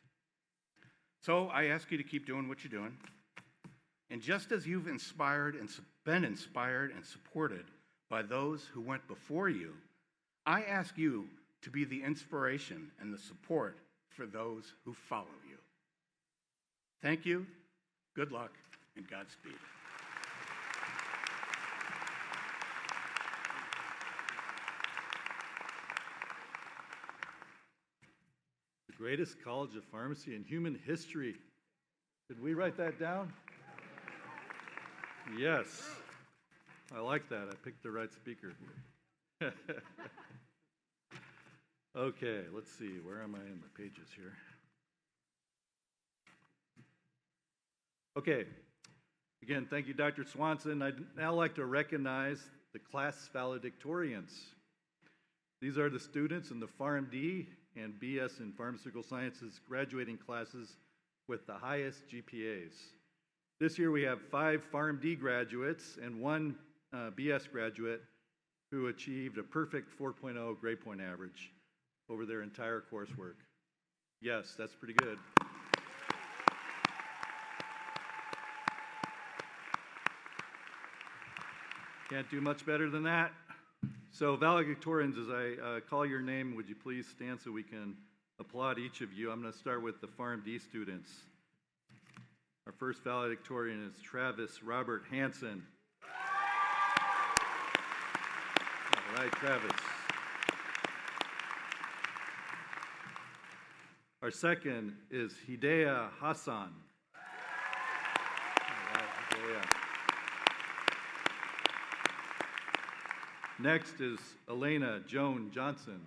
So I ask you to keep doing what you're doing. And just as you've been inspired and supported by those who went before you, I ask you to be the inspiration and the support for those who follow you. Thank you, good luck, and Godspeed. The greatest college of pharmacy in human history. Did we write that down? Yes. I like that. I picked the right speaker. Okay, let's see. Where am I in the pages here? Okay. Again, thank you, Dr. Swanson. I'd now like to recognize the class valedictorians. These are the students in the PharmD and BS in Pharmaceutical Sciences graduating classes with the highest GPAs. This year we have 5 PharmD graduates and 1 BS graduate who achieved a perfect 4.0 grade point average over their entire coursework. Yes, that's pretty good. Can't do much better than that. So valedictorians, as I call your name, would you please stand so we can applaud each of you? I'm going to start with the PharmD students. Our first valedictorian is Travis Robert Hansen. All right, Travis. Our second is Hidayah Hassan. All right, Hidayah. Next is Elena Joan Johnson.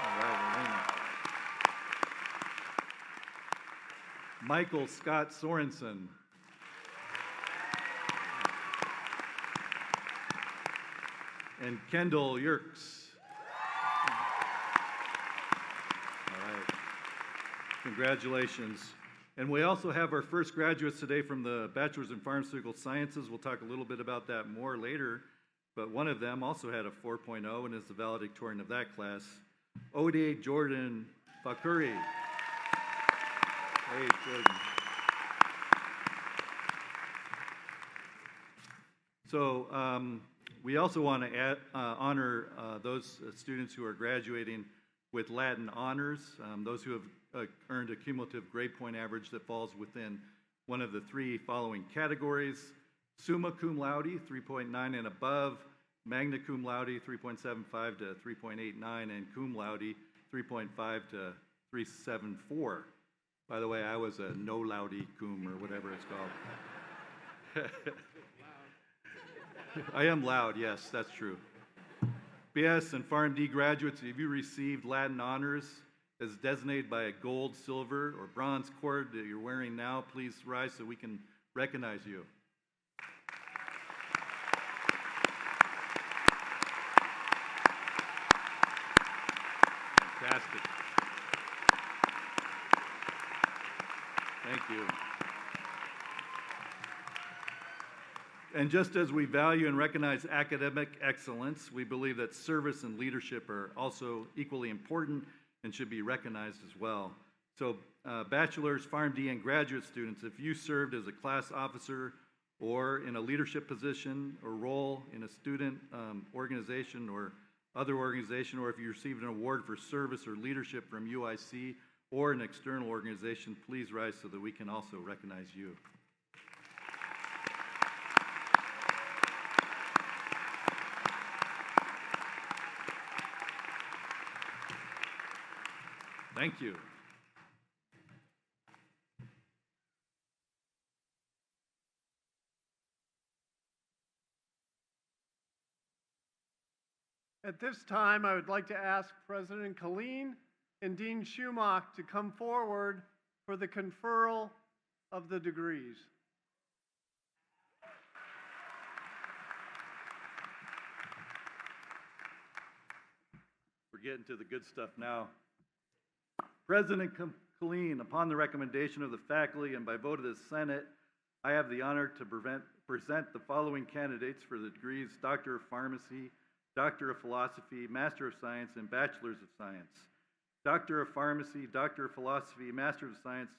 All right, Elena. Michael Scott Sorensen. And Kendall Yerkes. All right. Congratulations. And we also have our first graduates today from the Bachelor's in Pharmaceutical Sciences. We'll talk a little bit about that more later. But one of them also had a 4.0 and is the valedictorian of that class, Ode Jordan Fakuri. Hey, Jordan. So we also want to honor those students who are graduating with Latin honors, those who have earned a cumulative grade point average that falls within one of the three following categories: summa cum laude, 3.9 and above; magna cum laude, 3.75 to 3.89; and cum laude, 3.5 to 3.74. By the way, I was a no laude cum, or whatever it's called. I am loud, yes, that's true. BS and PharmD graduates, if you received Latin honors as designated by a gold, silver, or bronze cord that you're wearing now, please rise so we can recognize you. Fantastic. Thank you. And just as we value and recognize academic excellence, we believe that service and leadership are also equally important and should be recognized as well. So bachelor's, PharmD, and graduate students, if you served as a class officer or in a leadership position or role in a student organization or other organization, or if you received an award for service or leadership from UIC or an external organization, please rise so that we can also recognize you. Thank you. At this time, I would like to ask President Colleen and Dean Schumach to come forward for the conferral of the degrees. We're getting to the good stuff now. President Colleen, upon the recommendation of the faculty and by vote of the Senate, I have the honor to present the following candidates for the degrees Doctor of Pharmacy, Doctor of Philosophy, Master of Science, and Bachelor's of Science. Doctor of Pharmacy, Doctor of Philosophy, Master of Science,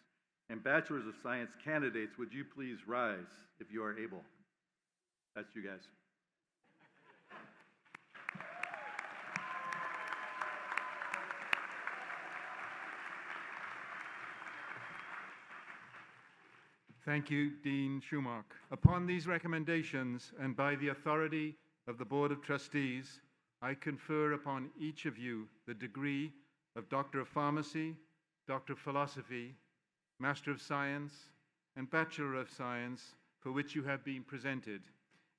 and Bachelor's of Science candidates, would you please rise if you are able? That's you guys. Thank you, Dean Schumach. Upon these recommendations and by the authority of the Board of Trustees, I confer upon each of you the degree of Doctor of Pharmacy, Doctor of Philosophy, Master of Science, and Bachelor of Science for which you have been presented,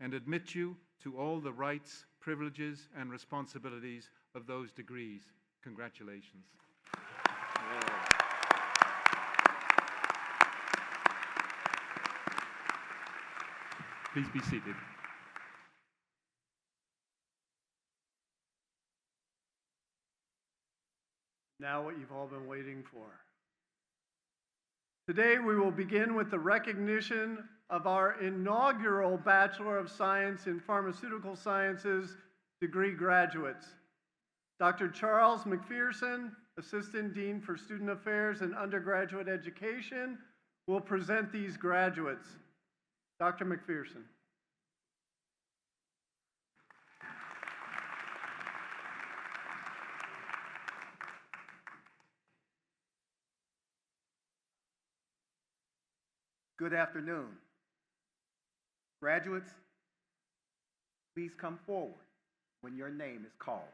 and admit you to all the rights, privileges, and responsibilities of those degrees. Congratulations. Please be seated. Now what you've all been waiting for. Today we will begin with the recognition of our inaugural Bachelor of Science in Pharmaceutical Sciences degree graduates. Dr. Charles McPherson, Assistant Dean for Student Affairs and Undergraduate Education, will present these graduates. Dr. McPherson. Good afternoon. Graduates, please come forward when your name is called.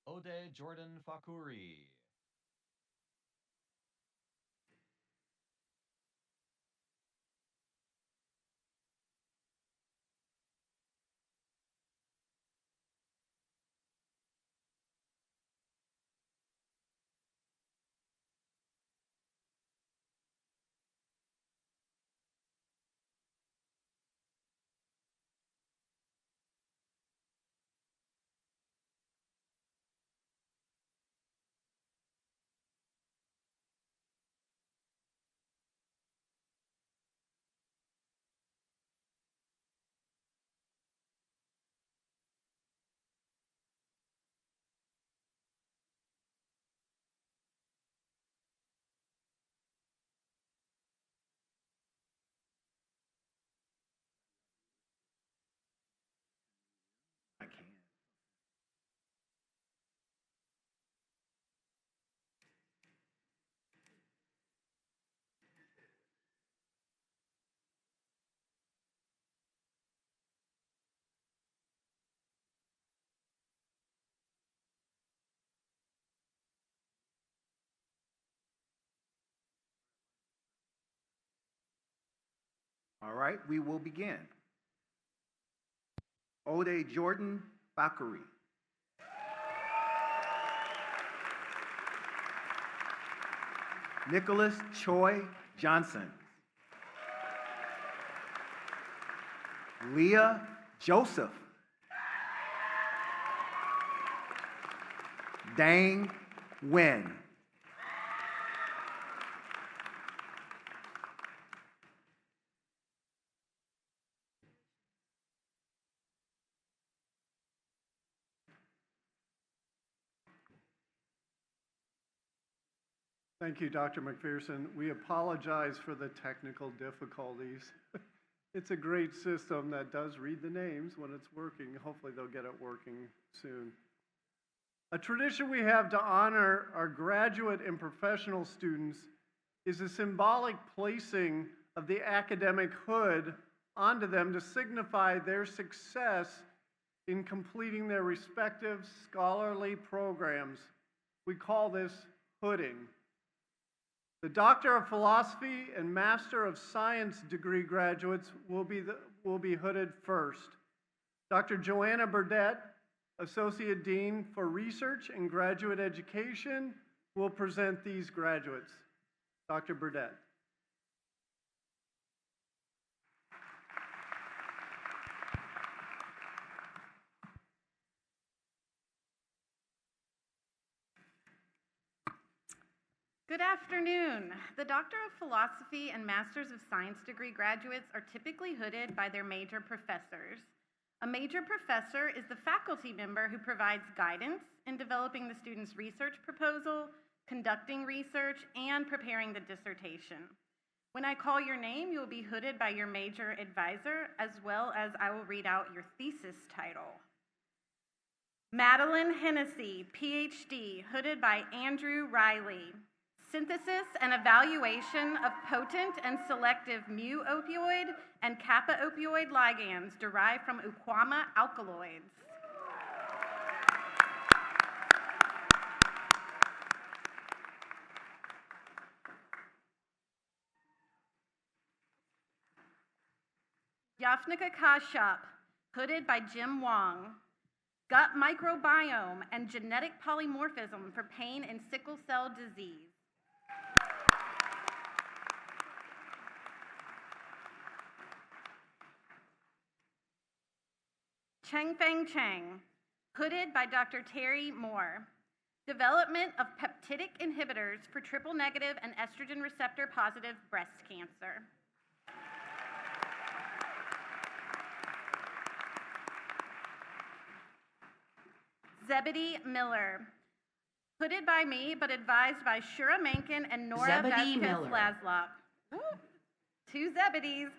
Ode Jordan Fakuri. I can. All right, we will begin. Ode Jordan Bakari. Nicholas Choi Johnson. Leah Joseph. Dang Nguyen. Thank you, Dr. McPherson. We apologize for the technical difficulties. It's a great system that does read the names when it's working. Hopefully they'll get it working soon. A tradition we have to honor our graduate and professional students is a symbolic placing of the academic hood onto them to signify their success in completing their respective scholarly programs. We call this hooding. The Doctor of Philosophy and Master of Science degree graduates will be hooded first. Dr. Joanna Burdett, Associate Dean for Research and Graduate Education, will present these graduates. Dr. Burdett. Good afternoon. The Doctor of Philosophy and Masters of Science degree graduates are typically hooded by their major professors. A major professor is the faculty member who provides guidance in developing the student's research proposal, conducting research, and preparing the dissertation. When I call your name, you will be hooded by your major advisor, as well as I will read out your thesis title. Madeline Hennessy, PhD, hooded by Andrew Riley. Synthesis and evaluation of potent and selective mu-opioid and kappa-opioid ligands derived from Uqama alkaloids. Yafnika Kashyap, hooded by Jim Wong. Gut microbiome and genetic polymorphism for pain and sickle cell disease. Chengfeng Cheng, hooded by Dr. Terry Moore. Development of peptidic inhibitors for triple-negative and estrogen receptor-positive breast cancer. Zebedee Miller, hooded by me but advised by Shura Menken and Nora Vasquez-Laszlo. Two Zebedees.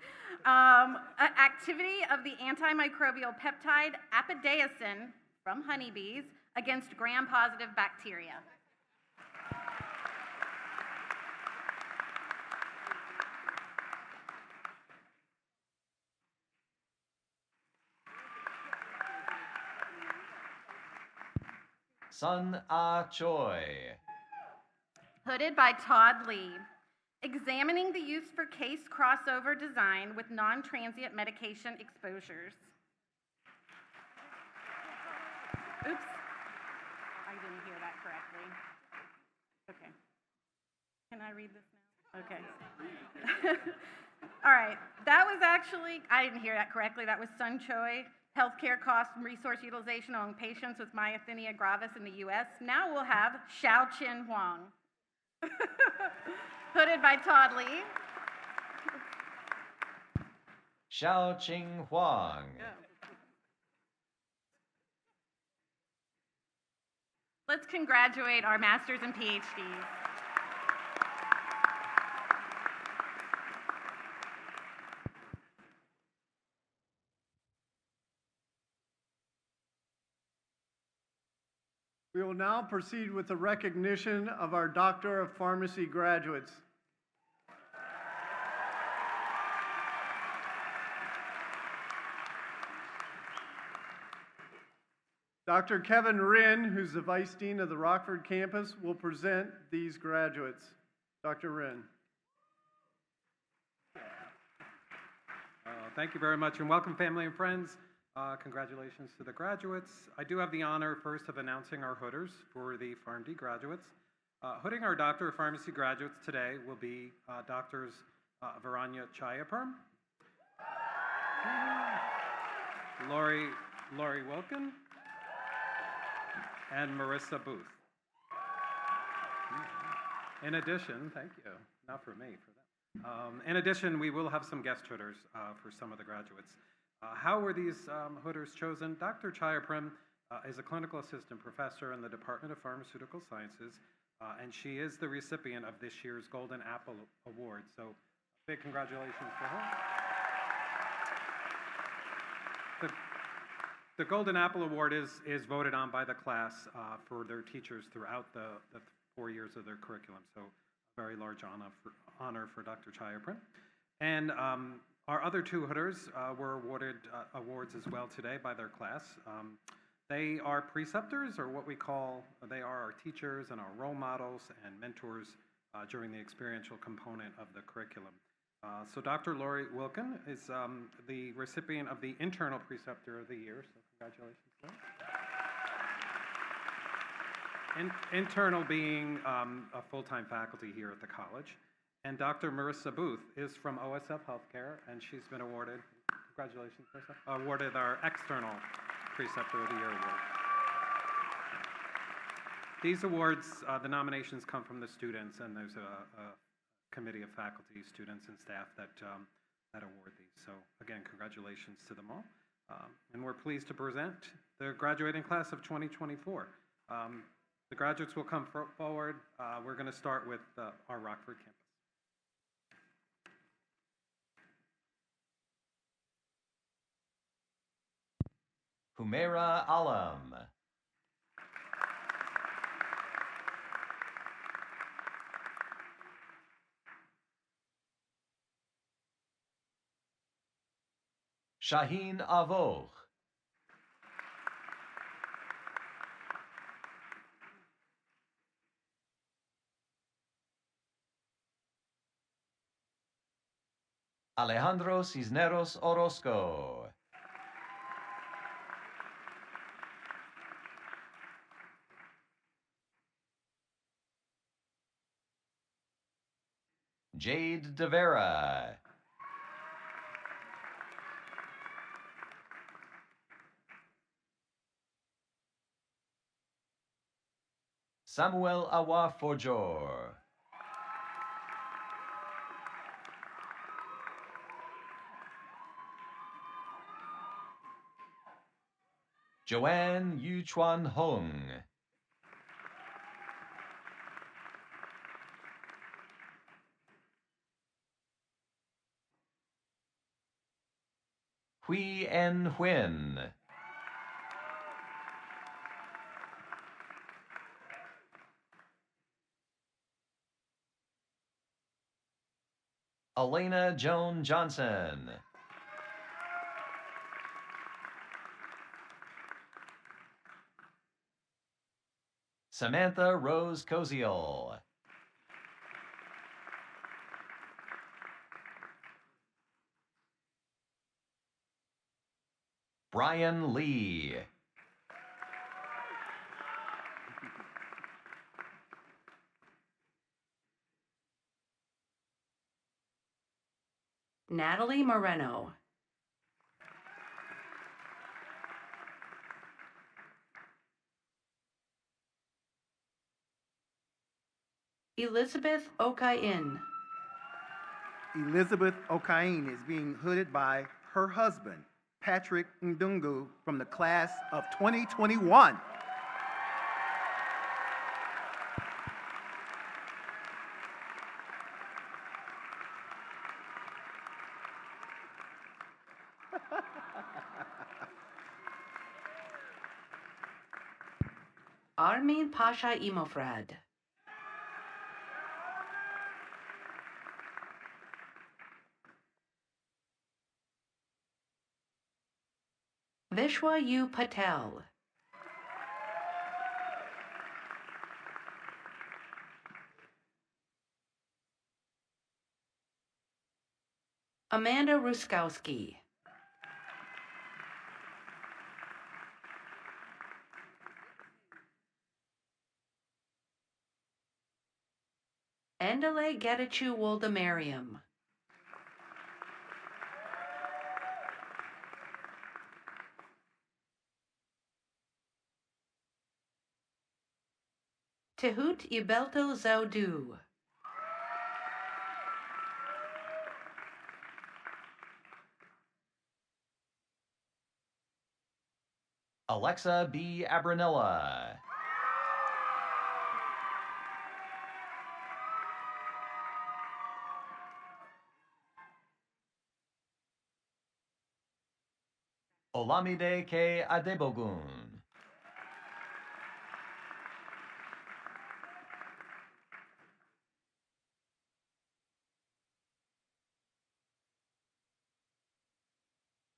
Activity of the antimicrobial peptide apidaicin from honeybees against gram-positive bacteria. Sun Ah Choi. Hooded by Todd Lee. Examining the use for case crossover design with non-transient medication exposures. Oops, I didn't hear that correctly. Okay, can I read this now? Okay. All right, that was actually, I didn't hear that correctly. That was Sun Choi, healthcare cost and resource utilization among patients with myasthenia gravis in the US. Now we'll have Xiao Chin Huang. Hooded by Todd Lee. Xiao Qing Huang. Let's congratulate our masters and PhDs. We will now proceed with the recognition of our Doctor of Pharmacy graduates. Dr. Kevin Rinn, who's the Vice Dean of the Rockford campus, will present these graduates. Dr. Rinn. Thank you very much, and welcome, family and friends. Congratulations to the graduates. I do have the honor first of announcing our hooders for the PharmD graduates. Hooding our Doctor of Pharmacy graduates today will be Doctors Varanya Chayaperm, Lori Wilkin, and Marissa Booth. In addition, thank you, not for me, for them. In addition, we will have some guest hooders for some of the graduates. How were these hooders chosen? Dr. Chayaperm is a clinical assistant professor in the Department of Pharmaceutical Sciences, and she is the recipient of this year's Golden Apple Award. So big congratulations to her. The Golden Apple Award is voted on by the class for their teachers throughout the 4 years of their curriculum. So a very large honor for Dr. Chayaperm. And our other two hooders were awarded awards as well today by their class. They are preceptors, or what we call, they are our teachers and our role models and mentors during the experiential component of the curriculum. So Dr. Lori Wilkin is the recipient of the Internal Preceptor of the Year, so congratulations to her. Internal being a full-time faculty here at the college. And Dr. Marissa Booth is from OSF Healthcare, and she's been awarded, congratulations, Marissa, awarded our External Preceptor of the Year award. These awards, the nominations come from the students, and there's a committee of faculty, students, and staff that award these. So again, congratulations to them all. And we're pleased to present the graduating class of 2024. The graduates will come forward. We're going to start with our Rockford campus. Humaira Alam. Shaheen Avoch. Alejandro Cisneros Orozco. Jade De Vera. Samuel Awa Fojor. Joanne Yu Chuan Hong. Hui En Huyen. Elena Joan Johnson. Samantha Rose Koziel. Brian Lee. Natalie Moreno. Elizabeth Okain. Elizabeth Okain is being hooded by her husband, Patrick Ndungu, from the class of 2021. Armin Pasha Imofrad. Vishwa U. Patel. Amanda Ruskowski. Andale Getachew Woldemariam. Tehut Ibelto Zaudu. Alexa B. Abranella. Olamide K. Adebogun.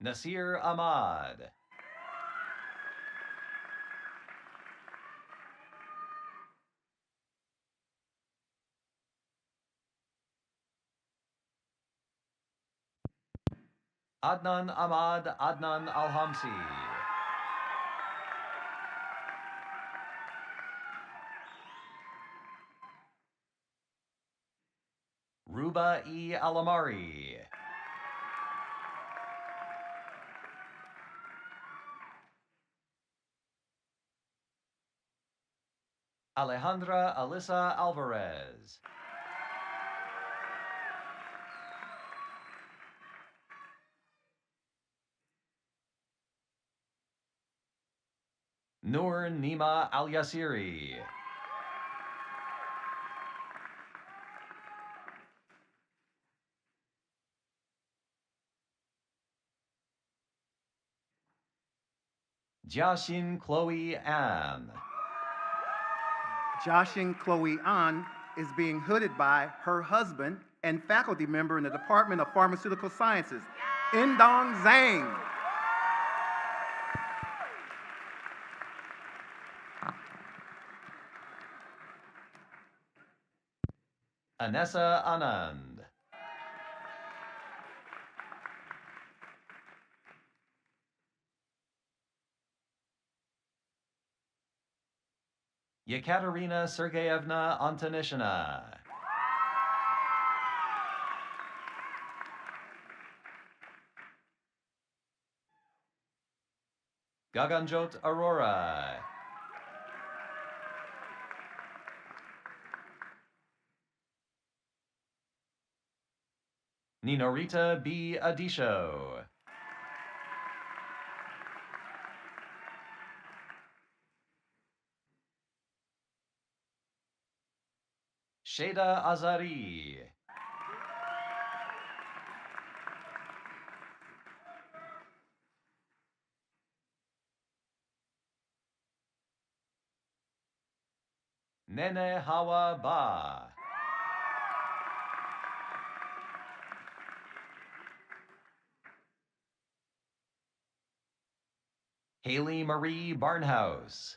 Nasir Ahmad. Adnan Ahmad Adnan Alhamsi. Ruba E. Alamari. Alejandra Alyssa Alvarez. Noor Nima Al Yasiri. Jiaxin Chloe An. Jiaxin Chloe An is being hooded by her husband and faculty member in the Department of Pharmaceutical Sciences, Indong Zhang. Anessa Anand. Yekaterina Sergeyevna Antonishina. Gaganjot Aurora. Ninorita B. Adisho. Sheda Azari. Nene Hawa Ba. Haley Marie Barnhouse.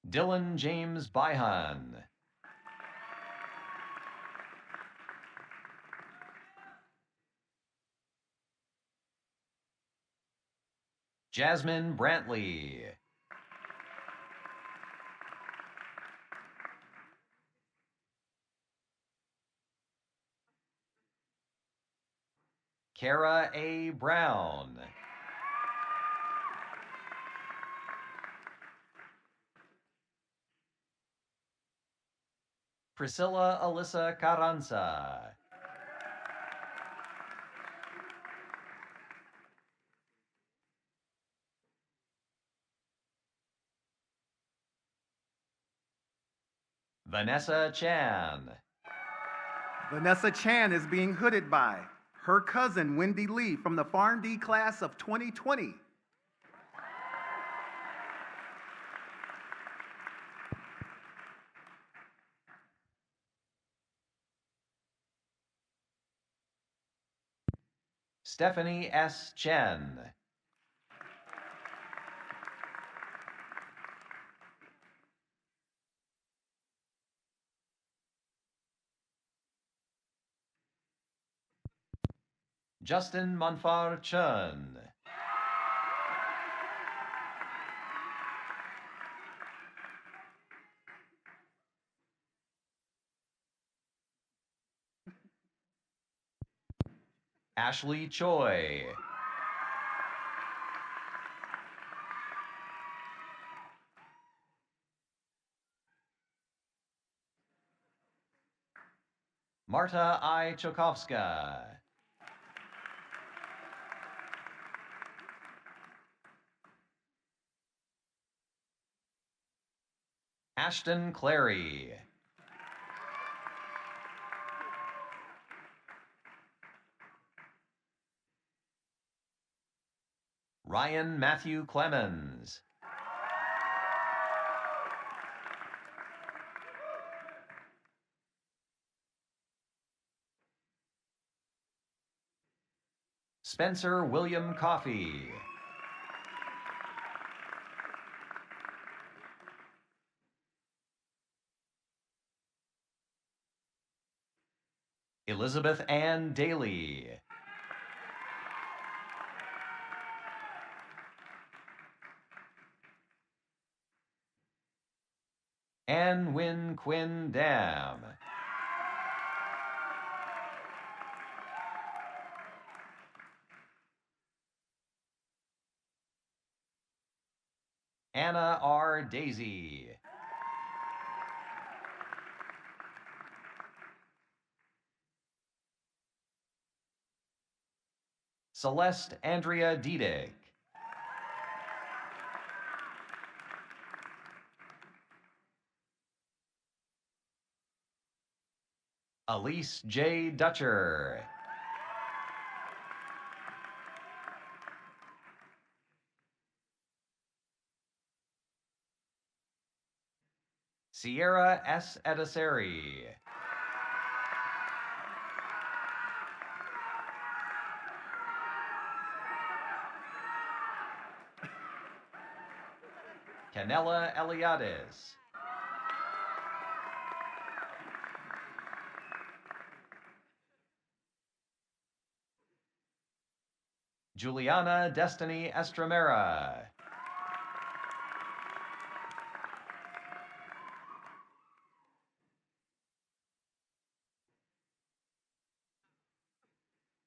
Dylan James Byhan. Jasmine Brantley. Kara A. Brown. Priscilla Alyssa Carranza. Vanessa Chan. Vanessa Chan is being hooded by her cousin Wendy Lee from the PharmD class of 2020. Stephanie S. Chen. Justin Monfar Chun. Ashley Choi. Marta I. Chokovska. Ashton Clary. Ryan Matthew Clemens. Spencer William Coffey. Elizabeth Ann Daly. Ann Win Quinn Dam. Anna R. Daisy. Celeste Andrea Diedick. Elise J. Dutcher. Sierra S. Edisari. Canella Eliadis. Juliana Destiny Estramera.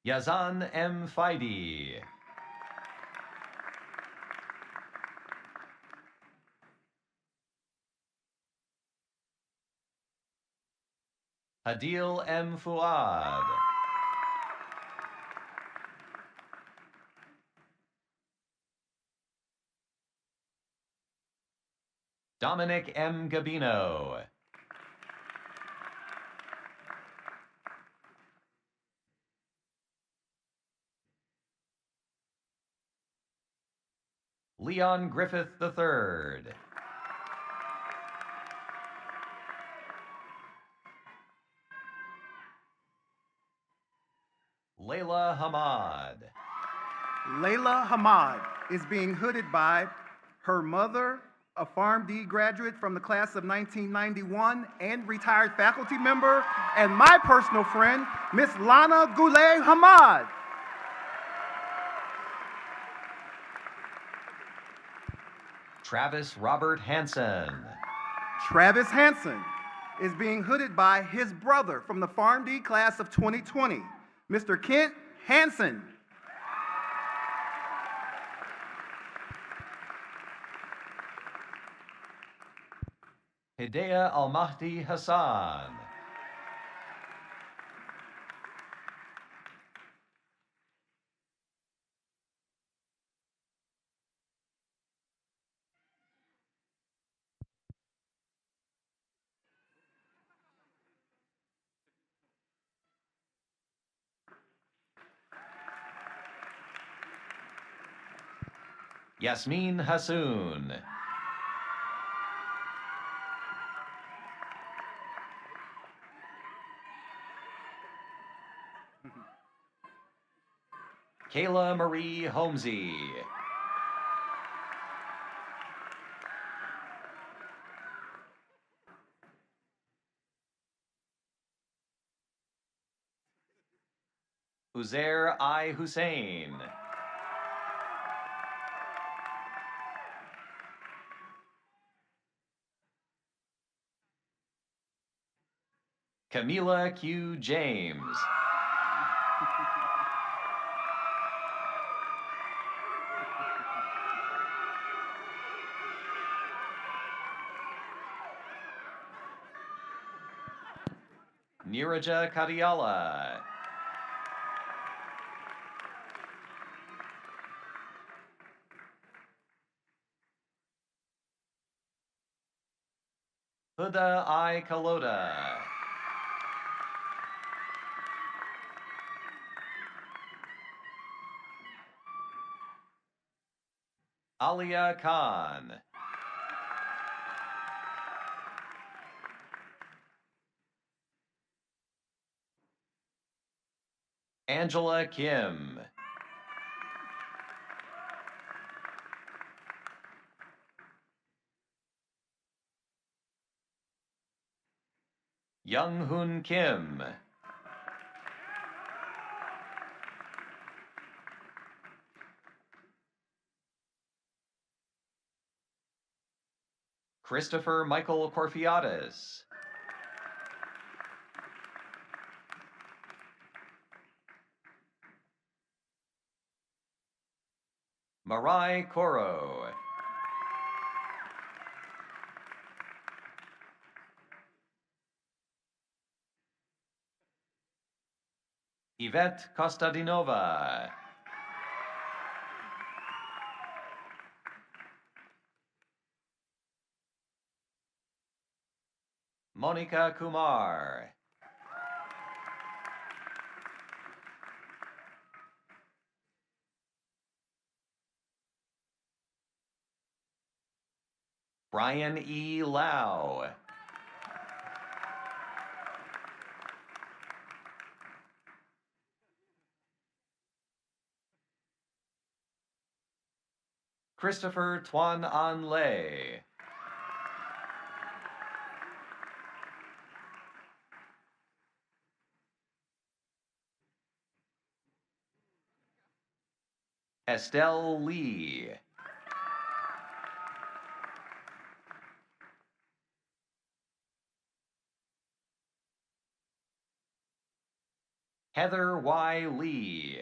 Yazan M. Faidi. Adil M. Fuad. Dominic M. Gabino. Leon Griffith III. Layla Hamad. Layla Hamad is being hooded by her mother, a PharmD graduate from the class of 1991 and retired faculty member, and my personal friend, Miss Lana Goulet Hamad. Travis Robert Hansen. Travis Hansen is being hooded by his brother from the PharmD class of 2020, Mr. Kent Hansen. Hidayah Al-Mahdi Hassan. Yasmin Hassoun. Kayla Marie Holmesy. Uzair I. Hussein. Camila Q. James. Niraja Kadiala. Huda I. Kalota. Alia Khan. Angela Kim. Young Hoon Kim. Christopher Michael Corfiatis. Marai Koro. Yvette Kostadinova. Monica Kumar. Brian E. Lau. Christopher Tuan An Lei. Estelle Lee. Heather Y. Lee.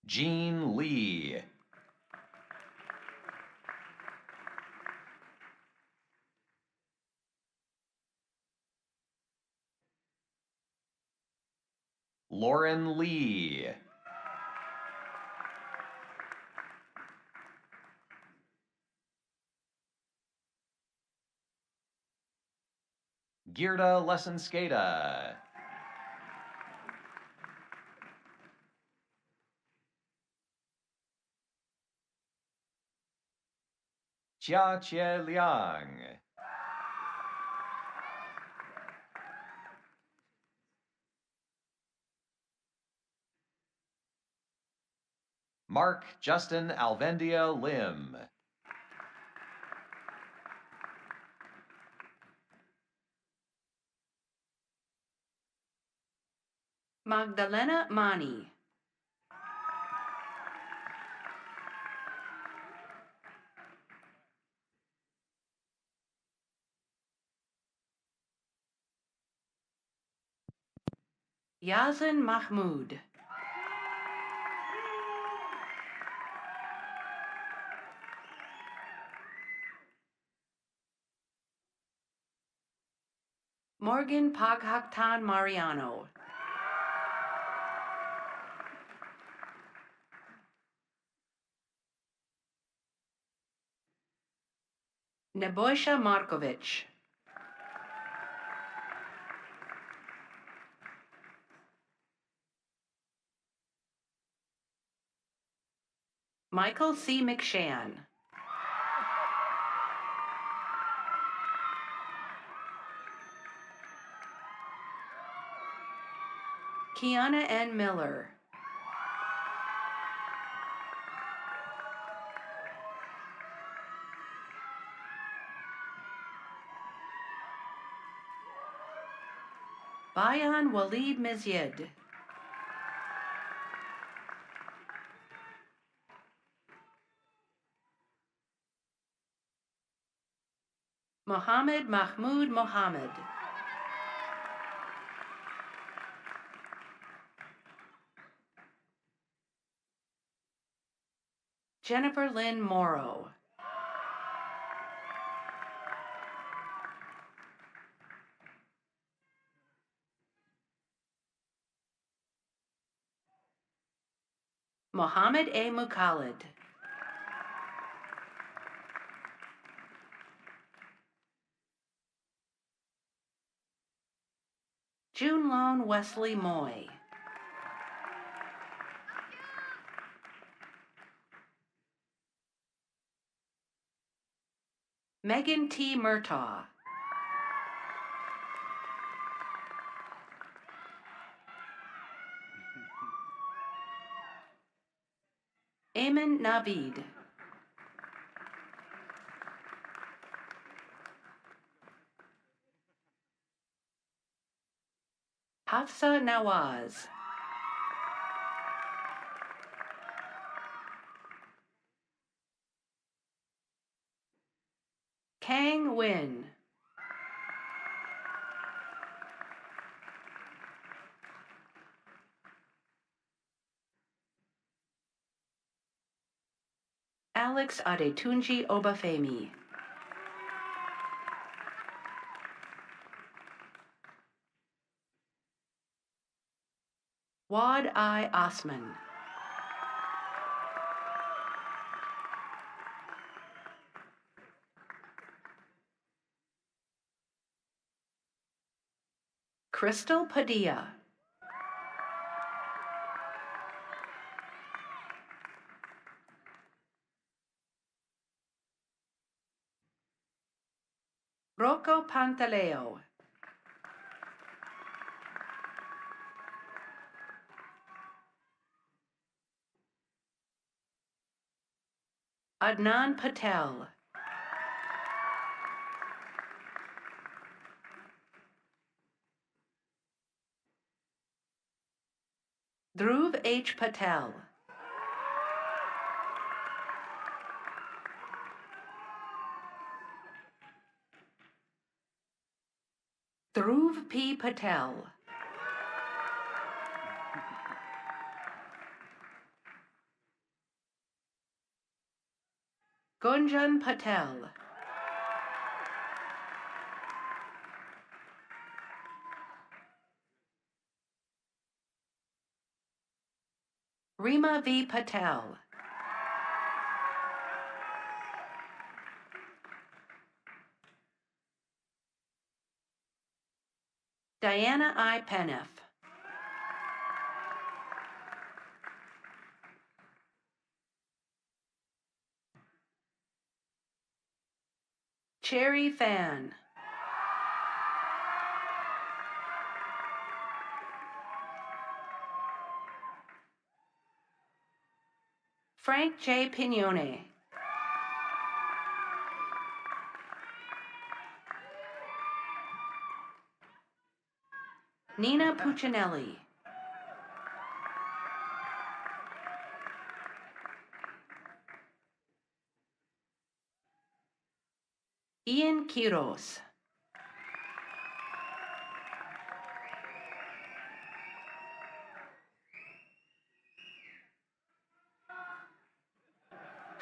Jean Lee. Lauren Lee. Girda Lesenskata. Chia Chie Liang. Mark Justin Alvendia Lim. Magdalena Mani. Yazin Mahmoud. Morgan Paghaktan Mariano. Nebojša Markovic. Michael C. McShann. Kiana N. Miller. Bayan Walid Mizyed. Mohammed Mahmoud Mohammed. Jennifer Lynn Morrow. Mohammed A. Mukhalid. June Lone Wesley Moy. Megan T. Murtaugh. Ayman Navid. Hafsa Nawaz. Kang Win. Alex Adetunji Obafemi. Wad I. Osman. Crystal Padilla. Rocco Pantaleo. Adnan Patel. Dhruv H. Patel. Dhruv P. Patel. Gunjan Patel. Rima V. Patel. Diana I. Peneff. Cherry Fan. Frank J. Pignone. Nina Puccinelli. Ian Quiros.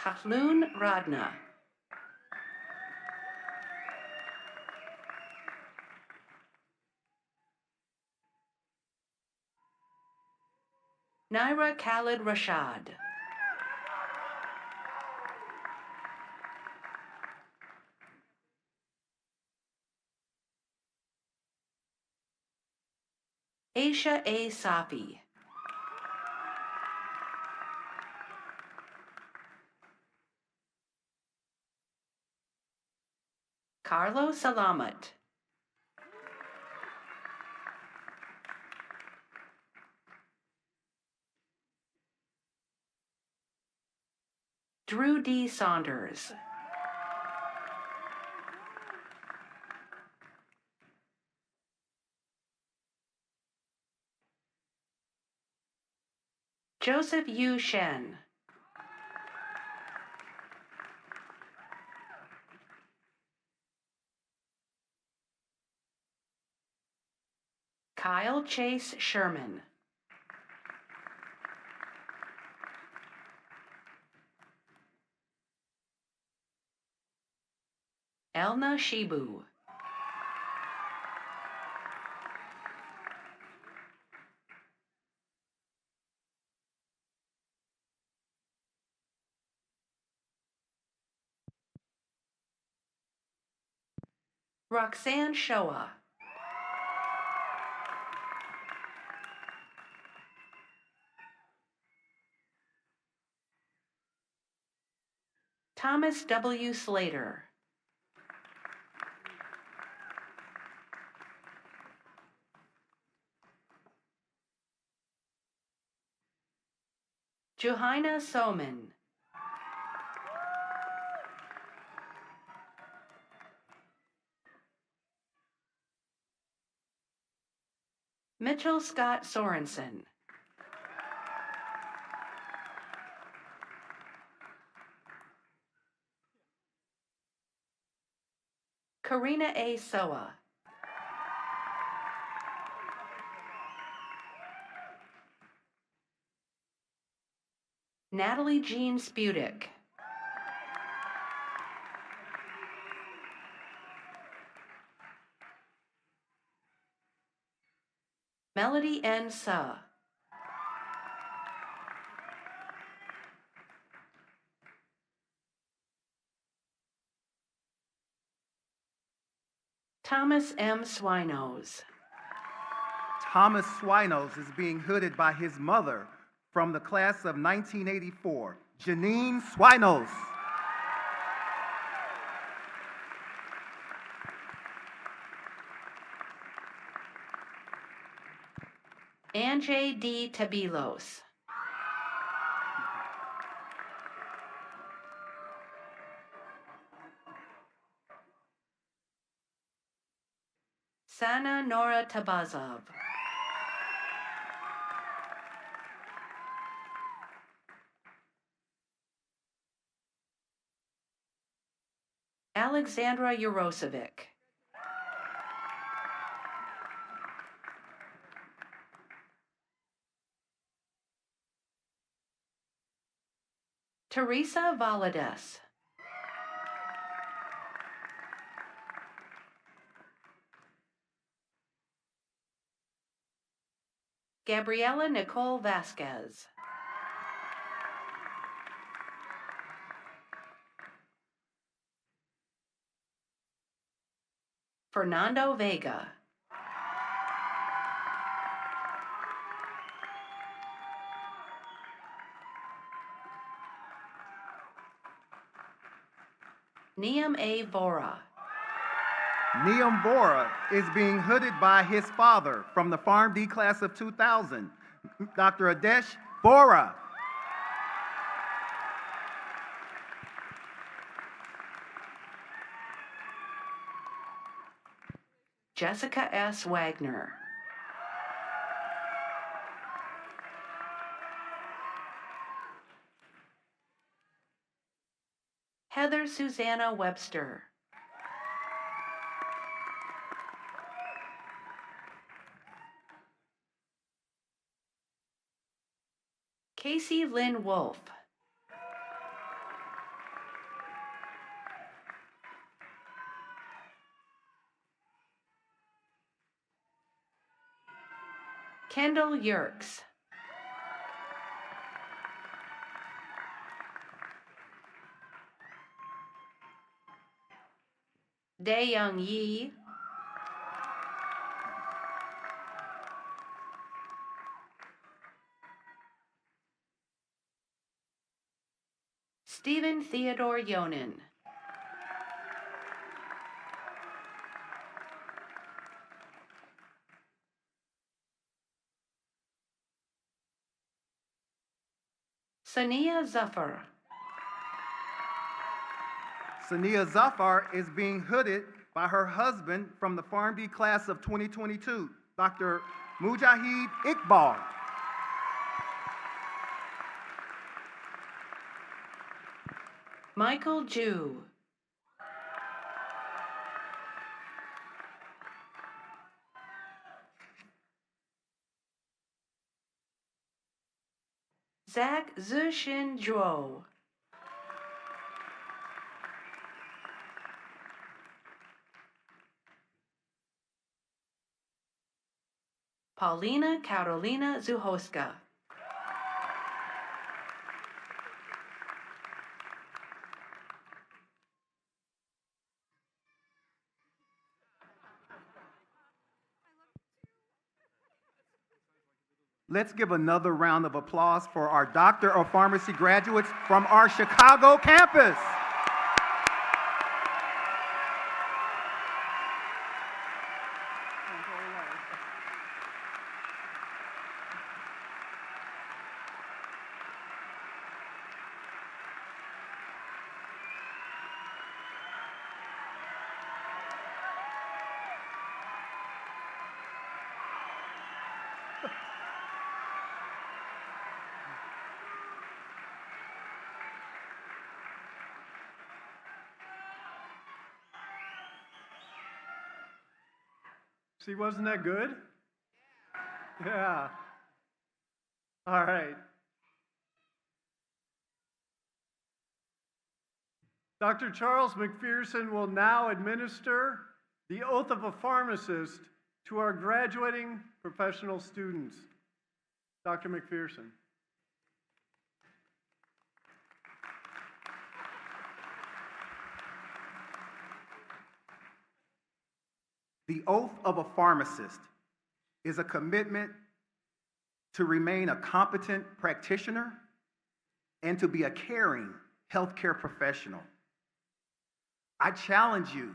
Hafloon Radna. Naira Khalid Rashad. Aisha A. Safi. Carlo Salamat. Drew D. Saunders. Joseph Yu Shen. Kyle Chase Sherman. Elna Shibu. Roxanne Shoa. Thomas W. Slater. Johanna Soman. Mitchell Scott Sorensen. Karina A. Soa. Natalie Jean Spudick. Melody N. Suh. Thomas M. Swinos. Thomas Swinos is being hooded by his mother from the class of 1984, Janine Swinos. Anjay D. Tabilos. Sana Nora Tabazov. Alexandra Yurosevic. Teresa Valadez. Gabriela Nicole Vasquez. Fernando Vega. Niam A. Vora. Niam Vora is being hooded by his father from the PharmD class of 2000, Dr. Adesh Vora. Jessica S. Wagner. Heather Susanna Webster. Casey Lynn Wolf. Kendall Yerkes. Dae-Young Yi. Stephen Theodore Yonan. Sania Zafar. Sania Zafar is being hooded by her husband from the PharmD class of 2022, Dr. Mujahid Iqbal. Michael Jew. Zach Zushin Zhuo. Paulina Carolina Zuhoska. Let's give another round of applause for our Doctor of Pharmacy graduates from our Chicago campus. See, wasn't that good? Yeah. All right. Dr. Charles McPherson will now administer the oath of a pharmacist to our graduating professional students. Dr. McPherson. The oath of a pharmacist is a commitment to remain a competent practitioner and to be a caring healthcare professional. I challenge you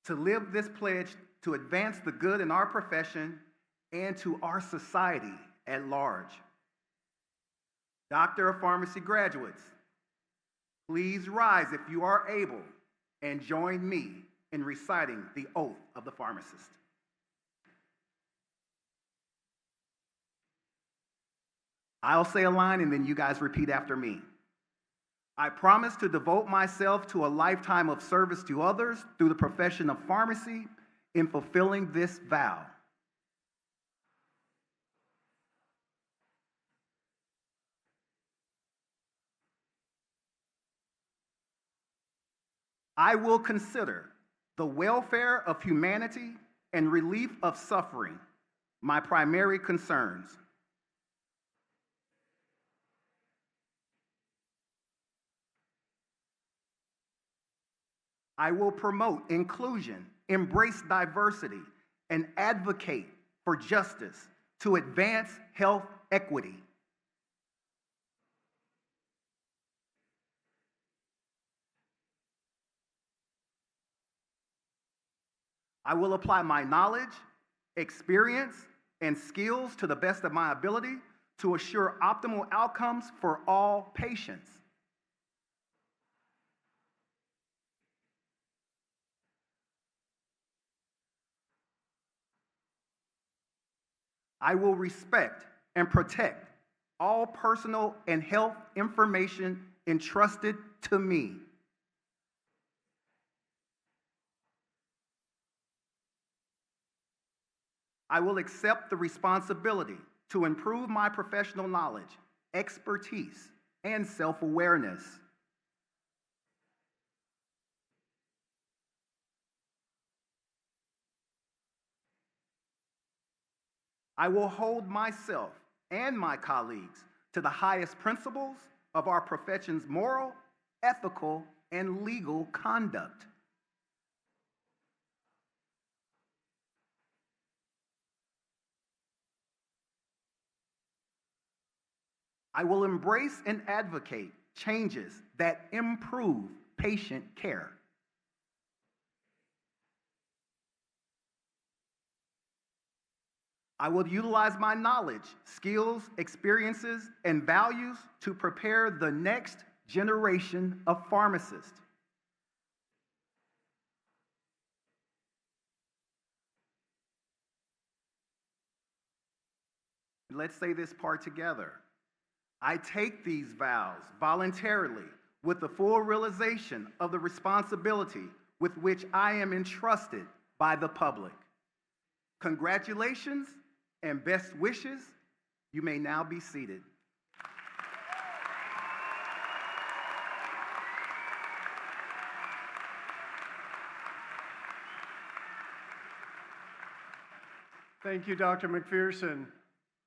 to live this pledge to advance the good in our profession and to our society at large. Doctor of Pharmacy graduates, please rise if you are able and join me in reciting the oath of the pharmacist. I'll say a line and then you guys repeat after me. I promise to devote myself to a lifetime of service to others through the profession of pharmacy in fulfilling this vow. I will consider the welfare of humanity and relief of suffering my primary concerns. I will promote inclusion, embrace diversity, and advocate for justice to advance health equity. I will apply my knowledge, experience, and skills to the best of my ability to assure optimal outcomes for all patients. I will respect and protect all personal and health information entrusted to me. I will accept the responsibility to improve my professional knowledge, expertise, and self-awareness. I will hold myself and my colleagues to the highest principles of our profession's moral, ethical, and legal conduct. I will embrace and advocate changes that improve patient care. I will utilize my knowledge, skills, experiences, and values to prepare the next generation of pharmacists. Let's say this part together. I take these vows voluntarily with the full realization of the responsibility with which I am entrusted by the public. Congratulations and best wishes. You may now be seated. Thank you, Dr. McPherson.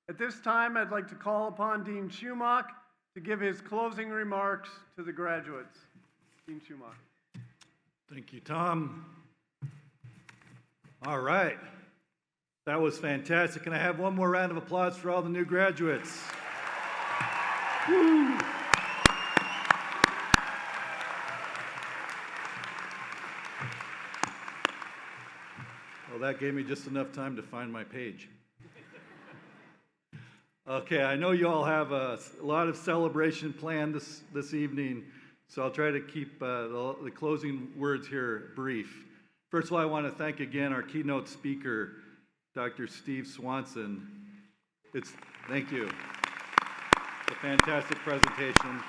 At this time, I'd like to call upon Dean Schumacher to give his closing remarks to the graduates. Dean Schumacher. Thank you, Tom. All right. That was fantastic. Can I have one more round of applause for all the new graduates? Woo. Well, that gave me just enough time to find my page. Okay, I know you all have a lot of celebration planned this evening, so I'll try to keep the closing words here brief. First of all, I want to thank again our keynote speaker, Dr. Steve Swanson. Thank you. It's a fantastic presentation.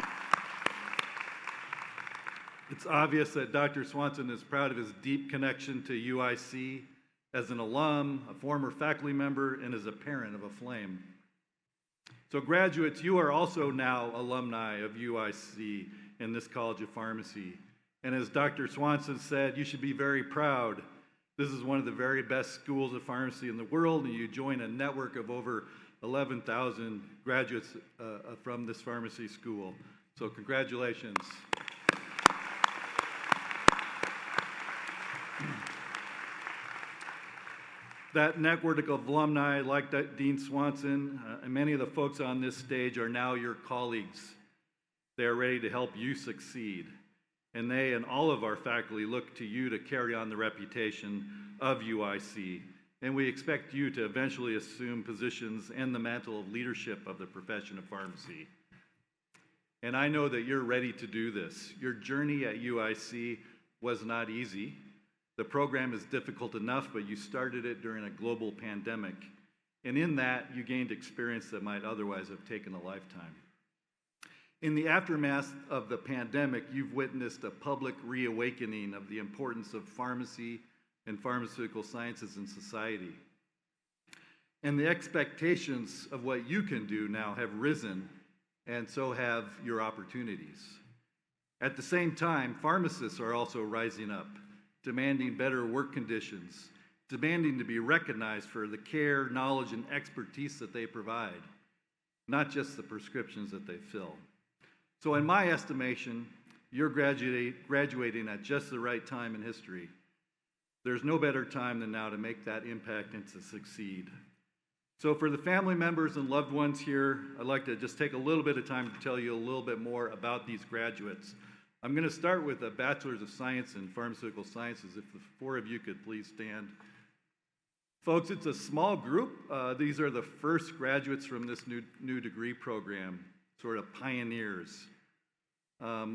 It's obvious that Dr. Swanson is proud of his deep connection to UIC as an alum, a former faculty member, and as a parent of a flame. So graduates, you are also now alumni of UIC and this College of Pharmacy. And as Dr. Swanson said, you should be very proud. This is one of the very best schools of pharmacy in the world, and you join a network of over 11,000 graduates from this pharmacy school. So congratulations. That network of alumni, like Dean Swanson, and many of the folks on this stage are now your colleagues. They are ready to help you succeed. And they and all of our faculty look to you to carry on the reputation of UIC. And we expect you to eventually assume positions and the mantle of leadership of the profession of pharmacy. And I know that you're ready to do this. Your journey at UIC was not easy. The program is difficult enough, but you started it during a global pandemic. And in that, you gained experience that might otherwise have taken a lifetime. In the aftermath of the pandemic, you've witnessed a public reawakening of the importance of pharmacy and pharmaceutical sciences in society. And the expectations of what you can do now have risen, and so have your opportunities. At the same time, pharmacists are also rising up, demanding better work conditions, demanding to be recognized for the care, knowledge, and expertise that they provide, not just the prescriptions that they fill. So in my estimation, you're graduating at just the right time in history. There's no better time than now to make that impact and to succeed. So for the family members and loved ones here, I'd like to just take a little bit of time to tell you a little bit more about these graduates. I'm going to start with a Bachelor's of Science in Pharmaceutical Sciences. If the four of you could please stand. Folks, it's a small group. These are the first graduates from this new degree program, sort of pioneers.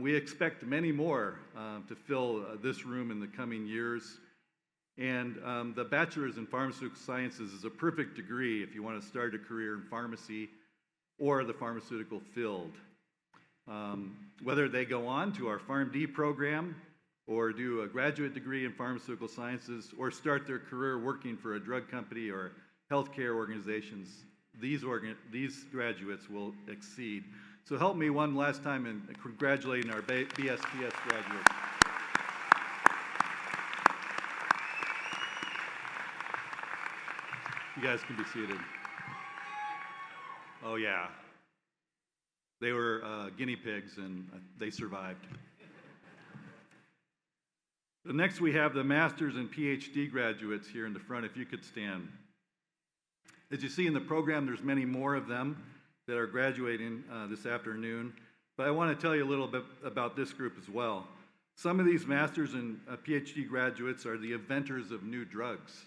We expect many more to fill this room in the coming years. And the Bachelor's in Pharmaceutical Sciences is a perfect degree if you want to start a career in pharmacy or the pharmaceutical field. Whether they go on to our PharmD program or do a graduate degree in pharmaceutical sciences or start their career working for a drug company or healthcare organizations, these graduates will exceed. So help me one last time in congratulating our BSPS graduates. You guys can be seated. Oh yeah. They were guinea pigs and they survived. Next we have the master's and PhD graduates here in the front, if you could stand. As you see in the program, there's many more of them that are graduating this afternoon, but I want to tell you a little bit about this group as well. Some of these master's and PhD graduates are the inventors of new drugs.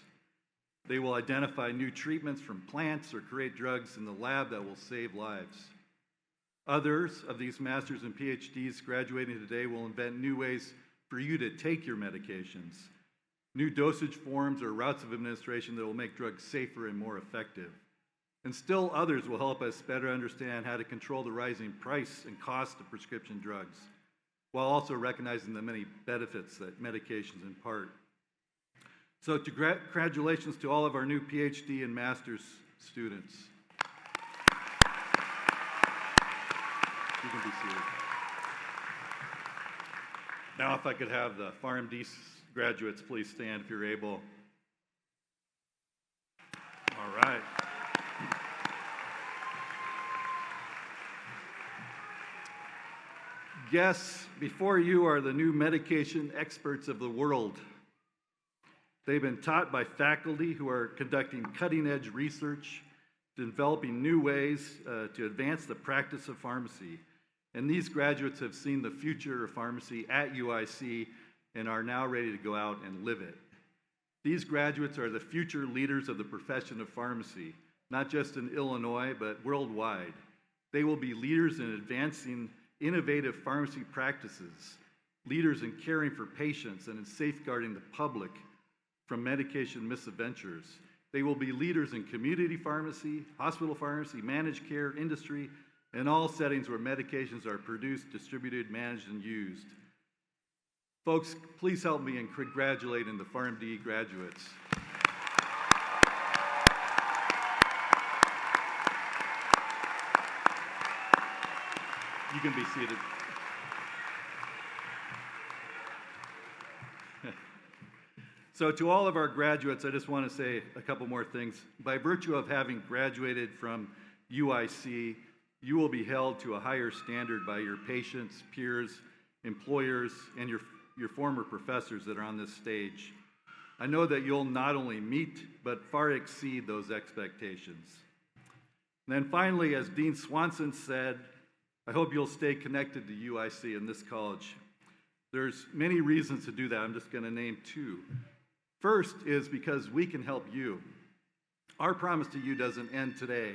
They will identify new treatments from plants or create drugs in the lab that will save lives. Others of these masters and PhDs graduating today will invent new ways for you to take your medications, new dosage forms or routes of administration that will make drugs safer and more effective. And still others will help us better understand how to control the rising price and cost of prescription drugs, while also recognizing the many benefits that medications impart. So congratulations to all of our new PhD and master's students. You can be seated. Now if I could have the PharmD graduates please stand if you're able. All right. Guests, before you are the new medication experts of the world. They've been taught by faculty who are conducting cutting-edge research, developing new ways to advance the practice of pharmacy. And these graduates have seen the future of pharmacy at UIC and are now ready to go out and live it. These graduates are the future leaders of the profession of pharmacy, not just in Illinois, but worldwide. They will be leaders in advancing innovative pharmacy practices, leaders in caring for patients and in safeguarding the public from medication misadventures. They will be leaders in community pharmacy, hospital pharmacy, managed care, industry, and all settings where medications are produced, distributed, managed, and used. Folks, please help me in congratulating the PharmD graduates. You can be seated. So to all of our graduates, I just want to say a couple more things. By virtue of having graduated from UIC, you will be held to a higher standard by your patients, peers, employers, and your former professors that are on this stage. I know that you'll not only meet, but far exceed those expectations. And then finally, as Dean Swanson said, I hope you'll stay connected to UIC in this college. There's many reasons to do that. I'm just going to name two. First is because we can help you. Our promise to you doesn't end today.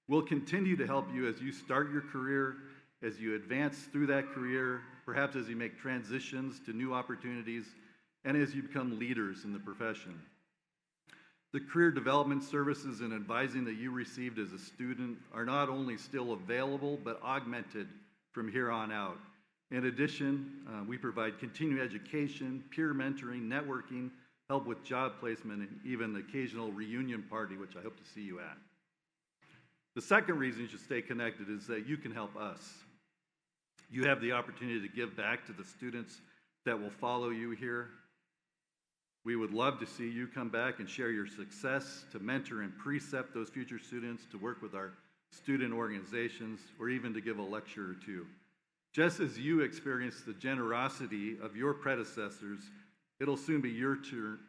We'll continue to help you as you start your career, as you advance through that career, perhaps as you make transitions to new opportunities, and as you become leaders in the profession. The career development services and advising that you received as a student are not only still available, but augmented from here on out. In addition, we provide continuing education, peer mentoring, networking, help with job placement, and even the occasional reunion party, which I hope to see you at. The second reason you should stay connected is that you can help us. You have the opportunity to give back to the students that will follow you here. We would love to see you come back and share your success, to mentor and precept those future students, to work with our student organizations, or even to give a lecture or two. Just as you experienced the generosity of your predecessors, it'll soon be your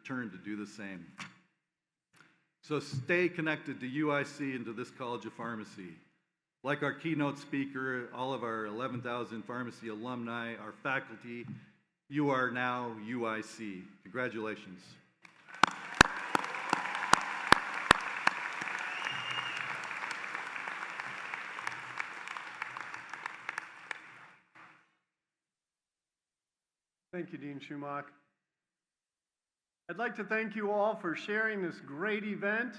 turn to do the same. So stay connected to UIC and to this College of Pharmacy. Like our keynote speaker, all of our 11,000 pharmacy alumni, our faculty, you are now UIC. Congratulations. Thank you, Dean Schumacher. I'd like to thank you all for sharing this great event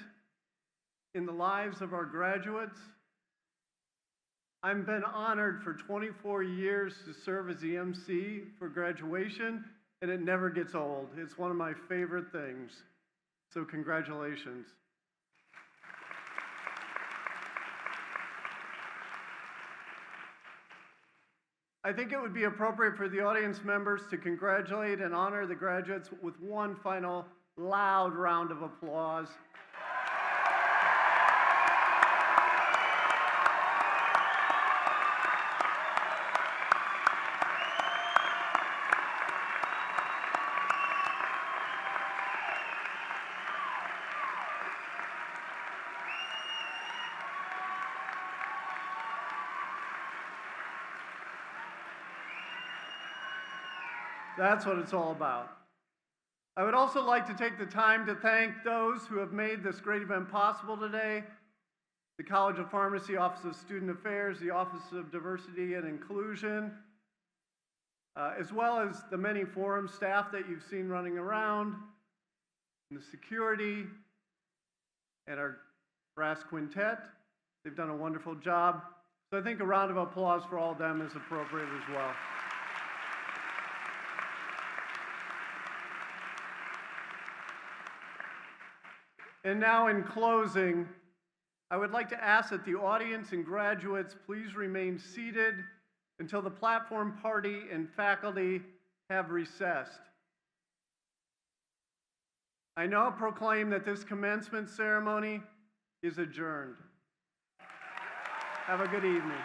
in the lives of our graduates. I've been honored for 24 years to serve as the MC for graduation, and it never gets old. It's one of my favorite things. So congratulations. I think it would be appropriate for the audience members to congratulate and honor the graduates with one final loud round of applause. That's what it's all about. I would also like to take the time to thank those who have made this great event possible today: the College of Pharmacy Office of Student Affairs, the Office of Diversity and Inclusion, as well as the many forum staff that you've seen running around, and the security, and our brass quintet. They've done a wonderful job. So I think a round of applause for all of them is appropriate as well. And now, in closing, I would like to ask that the audience and graduates please remain seated until the platform party and faculty have recessed. I now proclaim that this commencement ceremony is adjourned. Have a good evening.